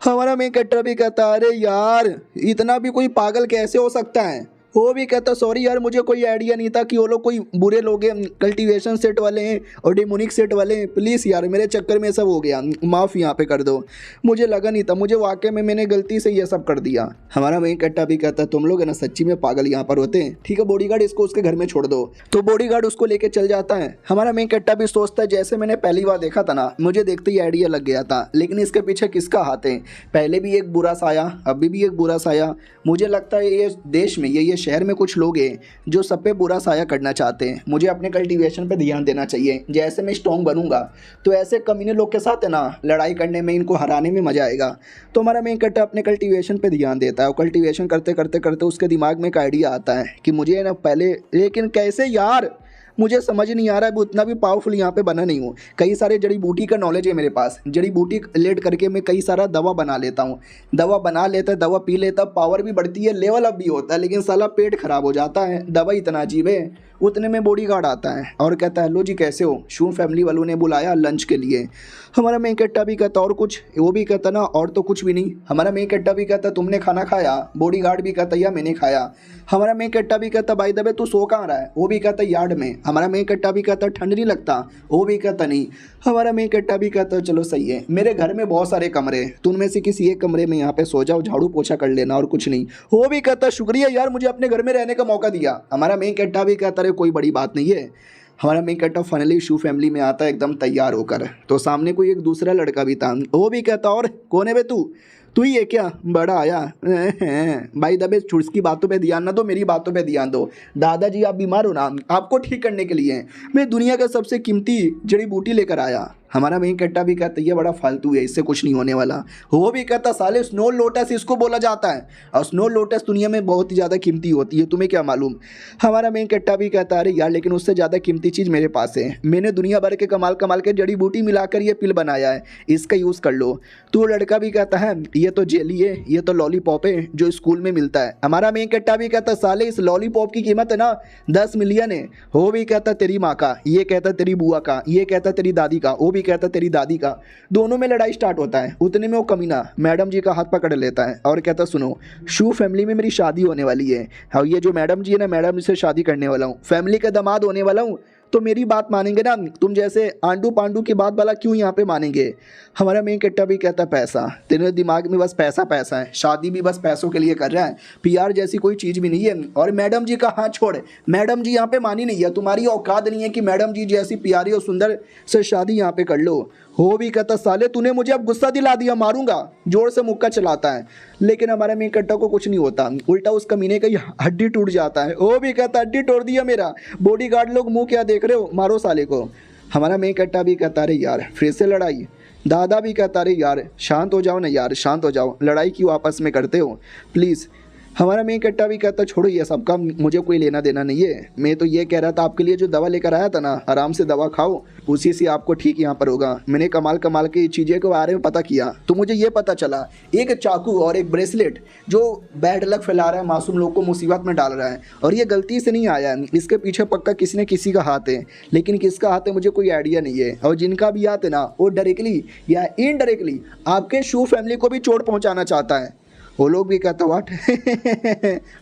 हमारा मेन कट्टा भी कहता अरे यार इतना भी कोई पागल कैसे हो सकता है। वो भी कहता सॉरी यार, मुझे कोई आइडिया नहीं था कि वो लोग कोई बुरे लोग हैं, कल्टीवेशन सेट वाले हैं और डेमोनिक सेट वाले हैं। प्लीज़ यार, मेरे चक्कर में सब हो गया, माफ़ यहाँ पे कर दो, मुझे लगा नहीं था, मुझे वाकई में मैंने गलती से ये सब कर दिया। हमारा मेन कट्टा भी कहता तुम लोग है ना सच्ची में पागल यहाँ पर होते हैं, ठीक है बॉडीगार्ड इसको उसके घर में छोड़ दो। तो बॉडीगार्ड उसको लेके चल जाता है। हमारा मेन कट्टा भी सोचता है जैसे मैंने पहली बार देखा था ना, मुझे देखते ही आइडिया लग गया था, लेकिन इसके पीछे किसका हाथ है? पहले भी एक बुरा साया, अभी भी एक बुरा साया। मुझे लगता है ये देश में, ये शहर में कुछ लोग हैं जो सब पे बुरा साया करना चाहते हैं। मुझे अपने कल्टीवेशन पे ध्यान देना चाहिए। जैसे मैं स्ट्रॉन्ग बनूंगा तो ऐसे कमीने लोग के साथ है ना लड़ाई करने में, इनको हराने में मज़ा आएगा। तो हमारा मेन कट्टा अपने कल्टीवेशन पे ध्यान देता है और कल्टीवेशन करते करते करते उसके दिमाग में एक आइडिया आता है कि मुझे ना पहले, लेकिन कैसे यार मुझे समझ नहीं आ रहा है, उतना भी पावरफुल यहाँ पे बना नहीं हूँ। कई सारे जड़ी बूटी का नॉलेज है मेरे पास, जड़ी बूटी लेट करके मैं कई सारा दवा बना लेता हूँ। दवा बना लेता, दवा पी लेता, पावर भी बढ़ती है, लेवल अप भी होता है, लेकिन साला पेट खराब हो जाता है। दवा इतना अजीब है। उतने में बॉडीगार्ड आता है और कहता है लो जी कैसे हो, शू फैमिली वालों ने बुलाया लंच के लिए। हमारा मेन कट्टा भी कहता और कुछ, वो भी कहता ना और तो कुछ भी नहीं। हमारा मेन कट्टा भी कहता तुमने खाना खाया? बॉडीगार्ड भी कहता या मैंने खाया। हमारा मेन कट्टा भी कहता बाय द वे तू सो कहाँ रहा है? वो भी कहता यार्ड में। हमारा मेन कट्टा भी कहता ठंड नहीं लगता? वो भी कहता नहीं। हमारा मेन कट्टा भी कहता चलो सही है, मेरे घर में बहुत सारे कमरे हैं, तुम में से किसी एक कमरे में यहाँ पे सो जाओ, झाड़ू पोछा कर लेना और कुछ नहीं। वो भी कहता शुक्रिया यार, मुझे अपने घर में रहने का मौका दिया। हमारा मेन कट्टा भी कहता कोई बड़ी बात नहीं है। हमारा मेन कट्टा फाइनली शू फैमिली में आता है एकदम तैयार होकर। तो सामने कोई एक दूसरा लड़का भी था, वो भी कहता और कौन है बे तू ही है क्या? बड़ा आया भाई दबे, उसकी बातों पे ध्यान ना दो, मेरी बातों पे ध्यान दो। दादाजी आप बीमार हो ना, आपको ठीक करने के लिए मैं दुनिया का सबसे कीमती जड़ी बूटी लेकर आया। हमारा मेन कट्टा भी कहता ये बड़ा फालतू है, इससे कुछ नहीं होने वाला। वो भी कहता साले स्नो लोटस इसको बोला जाता है, और स्नो लोटस दुनिया में बहुत ही ज़्यादा कीमती होती है, तुम्हें क्या मालूम? हमारा मेन कट्टा भी कहता अरे यार लेकिन उससे ज़्यादा कीमती चीज़ मेरे पास है, मैंने दुनिया भर के कमाल कमाल के जड़ी बूटी मिलाकर ये पिल बनाया है, इसका यूज़ कर लो। तो लड़का भी कहता है ये तो जेली है, ये तो लॉलीपॉप है जो स्कूल में मिलता है। हमारा मेन कट्टा भी कहता साले इस लॉलीपॉप की कीमत है ना 10 मिलियन है। वो भी कहता तेरी माँ का, ये कहता तेरी बुआ का, ये कहता तेरी दादी का, वो भी कहता तेरी दादी का। दोनों में लड़ाई स्टार्ट होता है। उतने में वो कमीना मैडम जी का हाथ पकड़ लेता है और कहता सुनो शू फैमिली में मेरी शादी होने वाली है, और ये जो मैडम जी है ना, मैडम से शादी करने वाला हूँ, फैमिली का दामाद होने वाला हूँ, तो मेरी बात मानेंगे ना? तुम जैसे आंडू पांडू की बात वाला क्यों यहाँ पे मानेंगे? हमारा मेन कट्टा भी कहता पैसा, तेरे दिमाग में बस पैसा पैसा है, शादी भी बस पैसों के लिए कर रहा है, पीआर जैसी कोई चीज़ भी नहीं है। और मैडम जी का हाथ छोड़, मैडम जी यहाँ पे मानी नहीं है, तुम्हारी औकात नहीं है कि मैडम जी जैसी प्यारी और सुंदर से शादी यहाँ पे कर लो। हो भी कहता साले तूने मुझे अब गुस्सा दिला दिया, मारूंगा, जोर से मुक्का चलाता है। लेकिन हमारे मेन कट्टा को कुछ नहीं होता, उल्टा उस कमीने का हड्डी टूट जाता है। वो भी कहता हड्डी तोड़ दिया मेरा, बॉडीगार्ड लोग मुंह क्या देख रहे हो, मारो साले को। हमारा मेन कट्टा भी कहता अरे यार फिर से लड़ाई। दादा भी कहता अरे यार शांत हो जाओ ना यार, शांत हो जाओ, लड़ाई क्यों आपस में करते हो प्लीज़। हमारा मेन कट्टा भी कहता छोड़ो ये सबका, मुझे कोई लेना देना नहीं है, मैं तो ये कह रहा था आपके लिए जो दवा लेकर आया था ना, आराम से दवा खाओ, उसी से आपको ठीक यहाँ पर होगा। मैंने कमाल कमाल की चीज़ें के बारे में पता किया तो मुझे ये पता चला एक चाकू और एक ब्रेसलेट जो बैड लक फैला रहा है, मासूम लोग को मुसीबत में डाल रहा है, और ये गलती से नहीं आया, इसके पीछे पक्का किसी न किसी का हाथ है, लेकिन किसका हाथ है मुझे कोई आइडिया नहीं है। और जिनका भी हाथ है ना वो डायरेक्टली या इनडायरेक्टली आपके शू फैमिली को भी चोट पहुँचाना चाहता है। वो लोग भी कहता वाट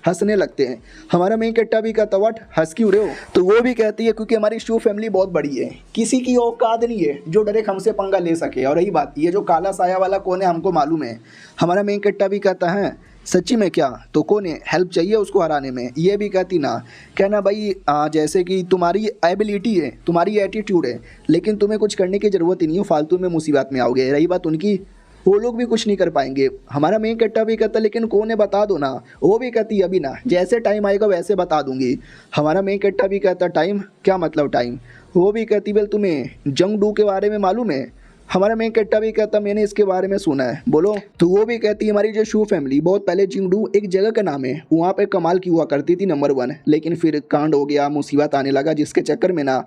हंसने लगते हैं। हमारा मेन कट्टा भी कहता वाट हंस क्यों रहे हो? तो वो भी कहती है क्योंकि हमारी शू फैमिली बहुत बड़ी है, किसी की औकात नहीं है जो डायरेक्ट हमसे पंगा ले सके। और रही बात ये जो काला साया वाला कौन है हमको मालूम है। हमारा मेन कट्टा भी कहता है सच्ची में क्या? तो कौन है, हेल्प चाहिए उसको हराने में? ये भी कहती ना, कहना भाई जैसे कि तुम्हारी एबिलिटी है, तुम्हारी एटीट्यूड है, लेकिन तुम्हें कुछ करने की ज़रूरत ही नहीं हो, फालतू में मुसीबत में आओगे। रही बात उनकी, वो लोग भी कुछ नहीं कर पाएंगे। हमारा मेन कट्टा भी कहता लेकिन कौन है बता दो ना। वो भी कहती अभी ना, जैसे टाइम आएगा वैसे बता दूंगी। हमारा मेन कट्टा भी कहता टाइम क्या मतलब टाइम? वो भी कहती वेल तुम्हें जंग डू के बारे में मालूम है? हमारा मेन कट्टा भी कहता मैंने इसके बारे में सुना है, बोलो। तो वो भी कहती हमारी जो शू फैमिली बहुत पहले जिंगडू एक जगह का नाम है, वहाँ पे कमाल की हुआ करती थी नंबर 1, लेकिन फिर कांड हो गया, मुसीबत आने लगा, जिसके चक्कर में ना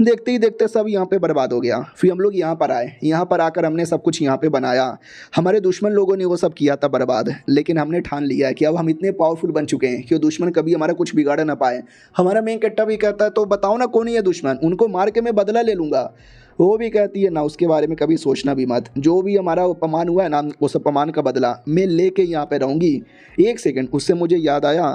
देखते ही देखते सब यहाँ पे बर्बाद हो गया। फिर हम लोग यहाँ पर आए, यहाँ पर आकर हमने सब कुछ यहाँ पे बनाया। हमारे दुश्मन लोगों ने वो सब किया था बर्बाद, लेकिन हमने ठान लिया कि अब हम इतने पावरफुल बन चुके हैं कि वो दुश्मन कभी हमारा कुछ बिगाड़ ना पाए। हमारा मेन कट्टा भी कहता है तो बताओ ना कौन है ये दुश्मन, उनको मार के मैं बदला ले लूँगा। वो भी कहती है ना उसके बारे में कभी सोचना भी मत, जो भी हमारा अपमान हुआ है ना उस अपमान का बदला मैं लेके यहाँ पे रहूँगी। एक सेकंड, उससे मुझे याद आया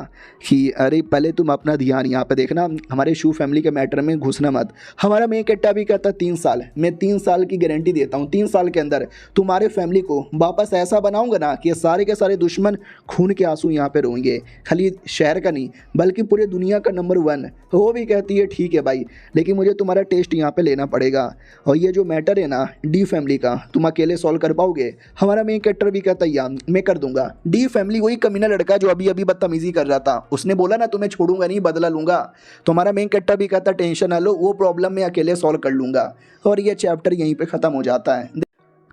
कि अरे पहले तुम अपना ध्यान यहाँ पे देखना, हमारे शू फैमिली के मैटर में घुसना मत। हमारा मेन कट्टा भी कहता 3 साल, मैं 3 साल की गारंटी देता हूँ, 3 साल के अंदर तुम्हारे फैमिली को वापस ऐसा बनाऊंगा ना कि सारे के सारे दुश्मन खून के आंसू यहाँ पे रोएंगे, खाली शहर का नहीं बल्कि पूरे दुनिया का नंबर 1। वो भी कहती है ठीक है भाई, लेकिन मुझे तुम्हारा टेस्ट यहाँ पे लेना पड़ेगा, और ये जो मैटर है ना डी फैमिली का तुम अकेले सॉल्व कर पाओगे? हमारा मेन कैरेक्टर भी कहता है या मैं कर दूंगा। डी फैमिली वही कमीना लड़का जो अभी अभी बदतमीजी कर रहा था, उसने बोला ना तुम्हें छोड़ूंगा नहीं, बदला लूंगा। तो हमारा मेन कैरेक्टर भी कहता टेंशन ना लो, वो प्रॉब्लम मैं अकेले सॉल्व कर लूंगा। और ये चैप्टर यहीं पे ख़त्म हो जाता है।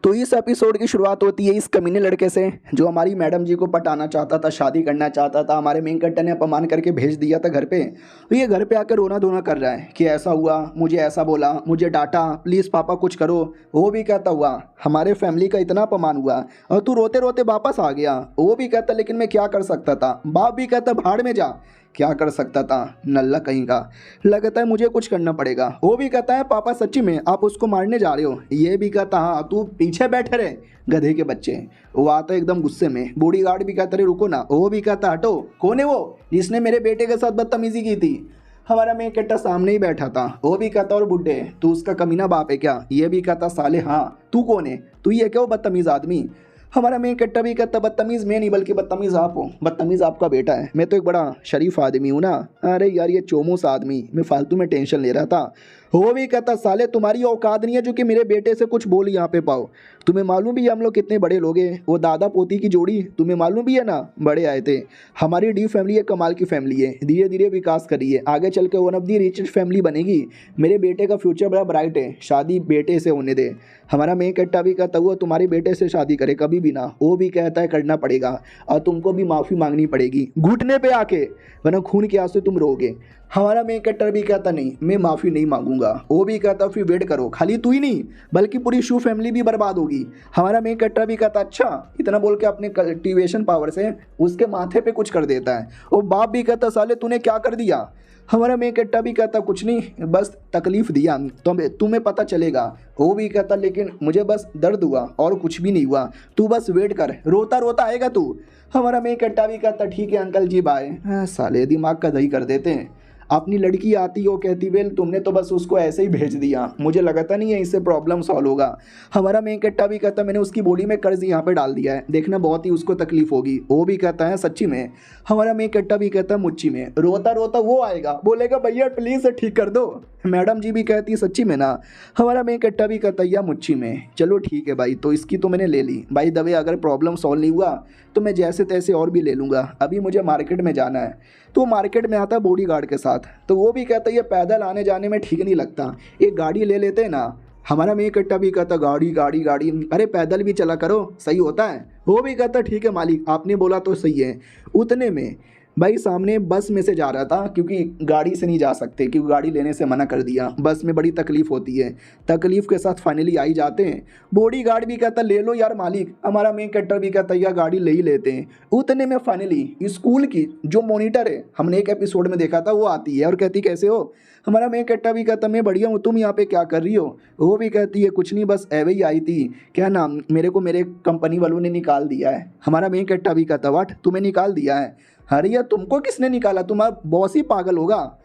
तो इस एपिसोड की शुरुआत होती है इस कमीने लड़के से जो हमारी मैडम जी को पटाना चाहता था, शादी करना चाहता था। हमारे मेन कैरेक्टर ने अपमान करके भेज दिया था घर पे। तो ये घर पे आकर रोना धोना कर रहा है कि ऐसा हुआ, मुझे ऐसा बोला, मुझे डांटा, प्लीज़ पापा कुछ करो। वो भी कहता हुआ हमारे फैमिली का इतना अपमान हुआ और तू रोते रोते वापस आ गया। वो भी कहता लेकिन मैं क्या कर सकता था। बाप भी कहता भाड़ में जा, क्या कर सकता था नल्ला कहीं का, लगता है मुझे कुछ करना पड़ेगा। वो भी कहता है पापा सच्ची में आप उसको मारने जा रहे हो? ये भी कहता हाँ तू पीछे बैठे रहे गधे के बच्चे। वो आता है एकदम गुस्से में। बॉडी गार्ड भी कहता रहे रुको ना। वो भी कहता हटो, कौन है वो जिसने मेरे बेटे के साथ बदतमीजी की थी? हमारा मेन कैरेक्टर सामने ही बैठा था। वो भी कहता और बुड्ढे तू उसका कमीना बाप है क्या? ये भी कहता साले हाँ, तू कौन है? तू ये क्या बदतमीज आदमी? हमारा मेन कैरेक्टर भी कहता बदतमीज़ मैं नहीं बल्कि बदतमीज़ आप हो, बदतमीज़ आपका बेटा है, मैं तो एक बड़ा शरीफ आदमी हूँ ना। अरे यार ये चोमूस आदमी, मैं फालतू में टेंशन ले रहा था। वो भी कहता साले तुम्हारी औकात नहीं है जो कि मेरे बेटे से कुछ बोल यहाँ पे पाओ। तुम्हें मालूम भी है हम लोग कितने बड़े लोग हैं, वो दादा पोती की जोड़ी तुम्हें मालूम भी है ना, बड़े आए थे। हमारी डी फैमिली एक कमाल की फैमिली है, धीरे धीरे विकास करी है, आगे चल के one of the richest family बनेगी। मेरे बेटे का फ्यूचर बड़ा ब्राइट है, शादी बेटे से होने दे। हमारा मेन कैरेक्टर भी कहता हुआ तुम्हारे बेटे से शादी करे कभी भी ना। वो भी कहता है करना पड़ेगा और तुमको भी माफ़ी मांगनी पड़ेगी घुटने पे आके, वरना खून के आंसू तुम रोगे। हमारा मेन कैरेक्टर भी कहता नहीं मैं माफ़ी नहीं मांगूंगा। वो भी कहता फिर वेट करो, खाली तू ही नहीं बल्कि पूरी शू फैमिली भी बर्बाद होगी। हमारा मेन कैरेक्टर भी कहता अच्छा, इतना बोल के अपने कल्टीवेशन पावर से उसके माथे पे कुछ कर देता है। और बाप भी कहता साले तूने क्या कर दिया? हमारा मेन कैरेक्टर भी कहता कुछ नहीं बस तकलीफ़ दिया तो तुम्हें पता चलेगा। वो भी कहता लेकिन मुझे बस दर्द हुआ और कुछ भी नहीं हुआ, तू बस वेट कर, रोता रोता आएगा तू। हमारा मेन कैरेक्टर भी कहता ठीक है अंकल जी बाय। साले दिमाग का दही कर देते हैं। अपनी लड़की आती हो कहती वेल तुमने तो बस उसको ऐसे ही भेज दिया, मुझे लगता नहीं है इससे प्रॉब्लम सॉल्व होगा। हमारा मेन कैरेक्टर भी कहता मैंने उसकी बॉडी में कर्ज यहाँ पे डाल दिया है, देखना बहुत ही उसको तकलीफ होगी। वो भी कहता है सच्ची में? हमारा मेन कैरेक्टर भी कहता है मुच्ची में। रोता रोता वो आएगा, बोलेगा भैया प्लीज़ ठीक कर दो। मैडम जी भी कहती सच्ची में ना? हमारा मेन कैरेक्टर भी कहता या मुच्ची में। चलो ठीक है भाई, तो इसकी तो मैंने ले ली भाई दवे, अगर प्रॉब्लम सॉल्व नहीं हुआ तो मैं जैसे तैसे और भी ले लूँगा, अभी मुझे मार्केट में जाना है। तो मार्केट में आता है बॉडी गार्ड के साथ। तो वो भी कहता है ये पैदल आने जाने में ठीक नहीं लगता, एक गाड़ी ले लेते हैं ना। हमारा मेन कैरेक्टर भी कहता गाड़ी गाड़ी गाड़ी, अरे पैदल भी चला करो सही होता है। वो भी कहता ठीक है मालिक आपने बोला तो सही है। उतने में भाई सामने बस में से जा रहा था, क्योंकि गाड़ी से नहीं जा सकते क्योंकि गाड़ी लेने से मना कर दिया, बस में बड़ी तकलीफ़ होती है। तकलीफ़ के साथ फाइनली आई जाते हैं। बॉडी गार्ड भी कहता ले लो यार मालिक, हमारा मेन कैरेक्टर भी कहता यार गाड़ी ले ही लेते हैं। उतने में फाइनली स्कूल की जो मॉनिटर है, हमने एक एपिसोड में देखा था, वो आती है और कहती कैसे हो? हमारा मेन कैरेक्टर भी कहता मैं बढ़िया हूँ, तुम यहाँ पे क्या कर रही हो? वो भी कहती है कुछ नहीं बस एवे ही आई थी, क्या नाम मेरे को मेरे कंपनी वालों ने निकाल दिया है। हमारा मेन कैरेक्टर भी कहता वाट तुम्हें निकाल दिया है? अरे यार तुमको किसने निकाला, तुम्हारा बॉस ही पागल होगा।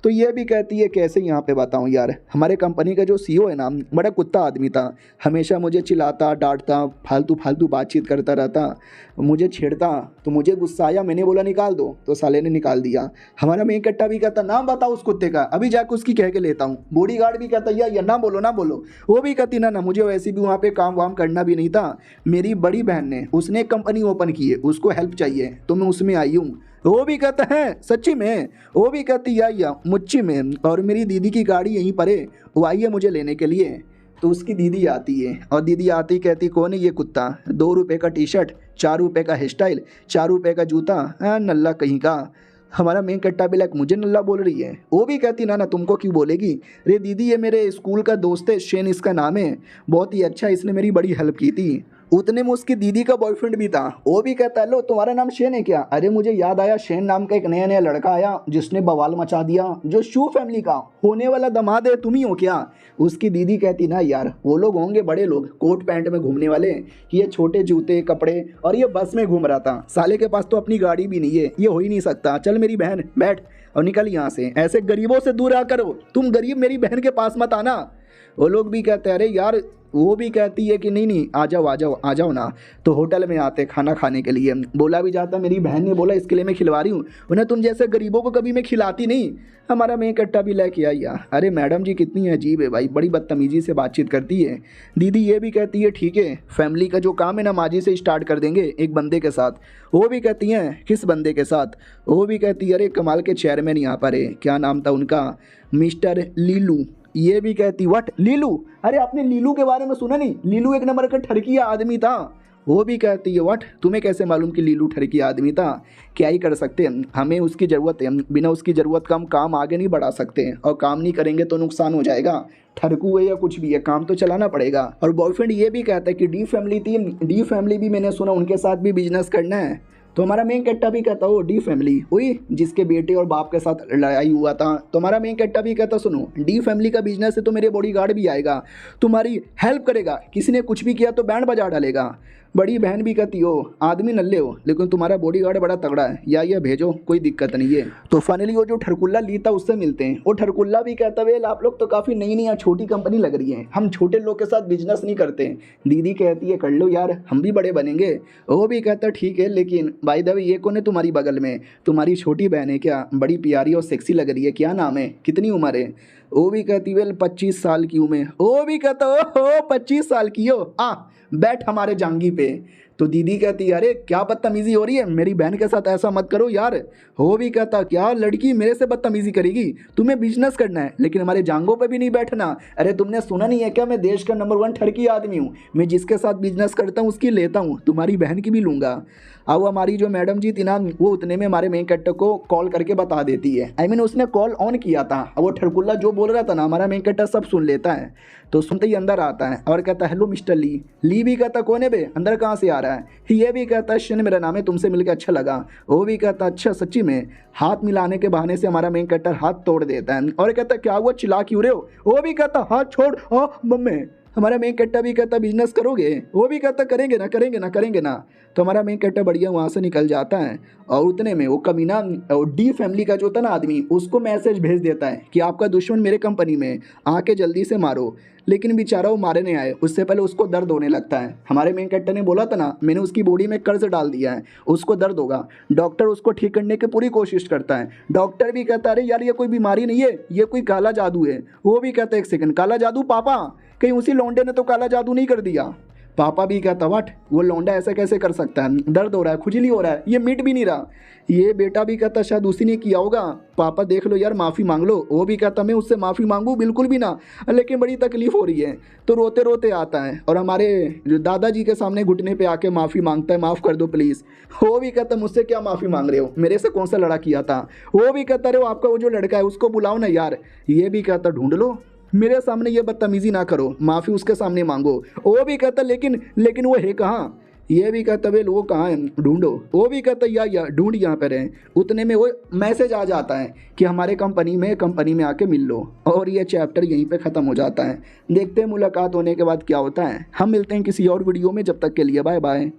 तो ये भी कहती है कैसे यहाँ पे बताऊँ यार, हमारे कंपनी का जो सीईओ है ना बड़ा कुत्ता आदमी था, हमेशा मुझे चिल्लाता डांटता फालतू फालतू बातचीत करता रहता, मुझे छेड़ता। तो मुझे गुस्सा आया, मैंने बोला निकाल दो, तो साले ने निकाल दिया। हमारा मेन कैरेक्टर भी कहता नाम बताओ उस कुत्ते का, अभी जाकर उसकी कह के लेता हूँ। बॉडी गार्ड भी कहता यार ना बोलो ना बोलो। वो भी कहती ना मुझे वैसे भी वहाँ पे काम वाम करना भी नहीं था, मेरी बड़ी बहन ने उसने एक कंपनी ओपन की है, उसको हेल्प चाहिए तो मैं उसमें आई हूँ। वो भी कहता है सच्ची में? वो भी कहती या मुच्ची में, और मेरी दीदी की गाड़ी यहीं पर है, वो आई है मुझे लेने के लिए। तो उसकी दीदी आती है और दीदी आती कहती कौन है ये कुत्ता, 2 रुपये का टी शर्ट, 4 रुपये का हेयर स्टाइल, 4 रुपये का जूता, नल्ला कहीं का। हमारा मेन कैरेक्टर भी लाइक मुझे नल्ला बोल रही है। वो भी कहती ना तुमको क्यों बोलेगी, अरे दीदी ये मेरे स्कूल का दोस्त है शेन इसका नाम है, बहुत ही अच्छा, इसने मेरी बड़ी हेल्प की थी। उतने में उसकी दीदी का बॉयफ्रेंड भी था, वो भी कहता है लो तुम्हारा नाम शेन है क्या? अरे मुझे याद आया, शेन नाम का एक नया नया लड़का आया जिसने बवाल मचा दिया, जो शू फैमिली का होने वाला दामाद है, तुम ही हो क्या? उसकी दीदी कहती ना यार वो लोग होंगे बड़े लोग कोट पैंट में घूमने वाले, कि ये छोटे जूते कपड़े और ये बस में घूम रहा था, साले के पास तो अपनी गाड़ी भी नहीं है, ये हो ही नहीं सकता, चल मेरी बहन बैठ और निकल यहाँ से, ऐसे गरीबों से दूर आकर हो, तुम गरीब मेरी बहन के पास मत आना। वो लोग भी कहते हैं अरे यार, वो भी कहती है कि नहीं नहीं आ जाओ आ जाओ आ जाओ ना। तो होटल में आते खाना खाने के लिए, बोला भी जाता मेरी बहन ने बोला इसके लिए मैं खिलवा रही हूँ, उन्हें तुम जैसे गरीबों को कभी मैं खिलाती नहीं, हमारा मैं कट्टा भी लेके आई यार। अरे मैडम जी कितनी अजीब है भाई, बड़ी बदतमीजी से बातचीत करती है। दीदी ये भी कहती है ठीक है फैमिली का जो काम है ना माजी से स्टार्ट कर देंगे एक बंदे के साथ। वो भी कहती हैं किस बंदे के साथ? वो भी कहती है अरे कमाल के चेयरमैन यहाँ पर है, क्या नाम था उनका, मिस्टर लीलू। ये भी कहती व्हाट लीलू? अरे आपने लीलू के बारे में सुना नहीं? लीलू एक नंबर का ठरकिया आदमी था। वो भी कहती है व्हाट, तुम्हें कैसे मालूम कि लीलू ठरकिया आदमी था? क्या ही कर सकते हैं, हमें उसकी ज़रूरत है, बिना उसकी ज़रूरत का हम काम आगे नहीं बढ़ा सकते, और काम नहीं करेंगे तो नुकसान हो जाएगा, ठरकू है या कुछ भी है काम तो चलाना पड़ेगा। और बॉयफ्रेंड ये भी कहता है कि डी फैमिली थी, डी फैमिली भी मैंने सुना उनके साथ भी बिजनेस करना है। तो हमारा मेन कट्टा भी कहता हो डी फैमिली हुई जिसके बेटे और बाप के साथ लड़ाई हुआ था, तो हमारा मेन कट्टा भी कहता सुनो डी फैमिली का बिजनेस है तो मेरे बॉडीगार्ड भी आएगा, तुम्हारी हेल्प करेगा, किसी ने कुछ भी किया तो बैंड बजा डालेगा। बड़ी बहन भी कहती हो आदमी नल्ले हो लेकिन तुम्हारा बॉडीगार्ड बड़ा तगड़ा है, या ये भेजो कोई दिक्कत नहीं है। तो फाइनली वो जो ठरकुल्ला ली था उससे मिलते हैं। वो ठरकुल्ला भी कहता वेल आप लोग तो काफ़ी नई नई छोटी कंपनी लग रही है, हम छोटे लोग के साथ बिजनेस नहीं करते। दीदी कहती है कर लो यार हम भी बड़े बनेंगे। वो भी कहता ठीक है लेकिन बाय द वे ये कौन है तुम्हारी बगल में, तुम्हारी छोटी बहन है क्या? बड़ी प्यारी और सेक्सी लग रही है, क्या नाम है, कितनी उम्र है? वो भी कहती वेल 25 साल की उम्र। वो भी कहता ओ 25 साल की हो आ बैठ हमारे जांगी पे। तो दीदी कहती अरे क्या बदतमीजी हो रही है, मेरी बहन के साथ ऐसा मत करो यार। वो भी कहता क्या लड़की मेरे से बदतमीजी करेगी, तुम्हें बिजनेस करना है लेकिन हमारे जांगों पे भी नहीं बैठना। अरे तुमने सुना नहीं है क्या मैं देश का नंबर 1 ठरकी आदमी हूँ, मैं जिसके साथ बिजनेस करता हूँ उसकी लेता हूँ, तुम्हारी बहन की भी लूँगा। अब हमारी जो मैडम जी थी ना वो उतने में हमारे मेन कट्टर को कॉल करके बता देती है, आई मीन उसने कॉल ऑन किया था, अब वो ठरकुल्ला जो बोल रहा था ना हमारा मेन कट्टर सब सुन लेता है। तो सुनते ही अंदर आता है और कहता है हेलो मिस्टर ली। ली भी कहता कौन है बे, अंदर कहाँ से आ रहा है? ये भी कहता है शन मेरा नाम है, तुमसे मिलकर अच्छा लगा। वो भी कहता अच्छा सच्ची में? हाथ मिलाने के बहाने से हमारा मेन कट्टर हाथ तोड़ देता है और कहता क्या हुआ चिल्ला क्यों रहे हो? वो भी कहता हाथ छोड़ मम्मी। हमारा मेन कट्टा भी कहता बिजनेस करोगे? वो भी कहता करेंगे ना करेंगे ना करेंगे ना। तो हमारा मेन कट्टा बढ़िया वहाँ से निकल जाता है और उतने में वो कमीना डी फैमिली का जो था ना आदमी उसको मैसेज भेज देता है कि आपका दुश्मन मेरे कंपनी में आके जल्दी से मारो। लेकिन बेचारा वो मारे नहीं आए, उससे पहले उसको दर्द होने लगता है। हमारे मेन कट्टर ने बोला था ना मैंने उसकी बॉडी में कर्ज डाल दिया है, उसको दर्द होगा। डॉक्टर उसको ठीक करने की पूरी कोशिश करता है। डॉक्टर भी कहता है अरे यार ये कोई बीमारी नहीं है, ये कोई काला जादू है। वो भी कहता है एक सेकंड काला जादू पापा, कहीं उसी लौंडे ने तो काला जादू नहीं कर दिया? पापा भी कहता व्हाट, वो लौंडा ऐसा कैसे कर सकता है, दर्द हो रहा है खुजली हो रहा है ये मिट भी नहीं रहा। ये बेटा भी कहता शायद उसी ने किया होगा, पापा देख लो यार माफ़ी मांग लो। वो भी कहता मैं उससे माफ़ी मांगूँ बिल्कुल भी ना, लेकिन बड़ी तकलीफ़ हो रही है। तो रोते रोते आता है और हमारे जो दादाजी के सामने घुटने पे आके माफ़ी मांगता है माफ़ कर दो प्लीज़। वो भी कहता मुझसे क्या माफ़ी मांग रहे हो, मेरे से कौन सा लड़ा किया था? वो भी कहता अरे वो आपका वो जो लड़का है उसको बुलाओ ना यार। ये भी कहता ढूंढ लो, मेरे सामने ये बदतमीजी ना करो, माफ़ी उसके सामने मांगो। वो भी कहता लेकिन वो है कहाँ? ये भी कहता वे वो कहाँ है ढूंढो। वो भी कहता या ढूंढ यहाँ पर है। उतने में वो मैसेज आ जाता है कि हमारे कंपनी में आके मिल लो, और ये चैप्टर यहीं पे ख़त्म हो जाता है। देखते हैं मुलाकात होने के बाद क्या होता है। हम मिलते हैं किसी और वीडियो में, जब तक के लिए बाय बाय।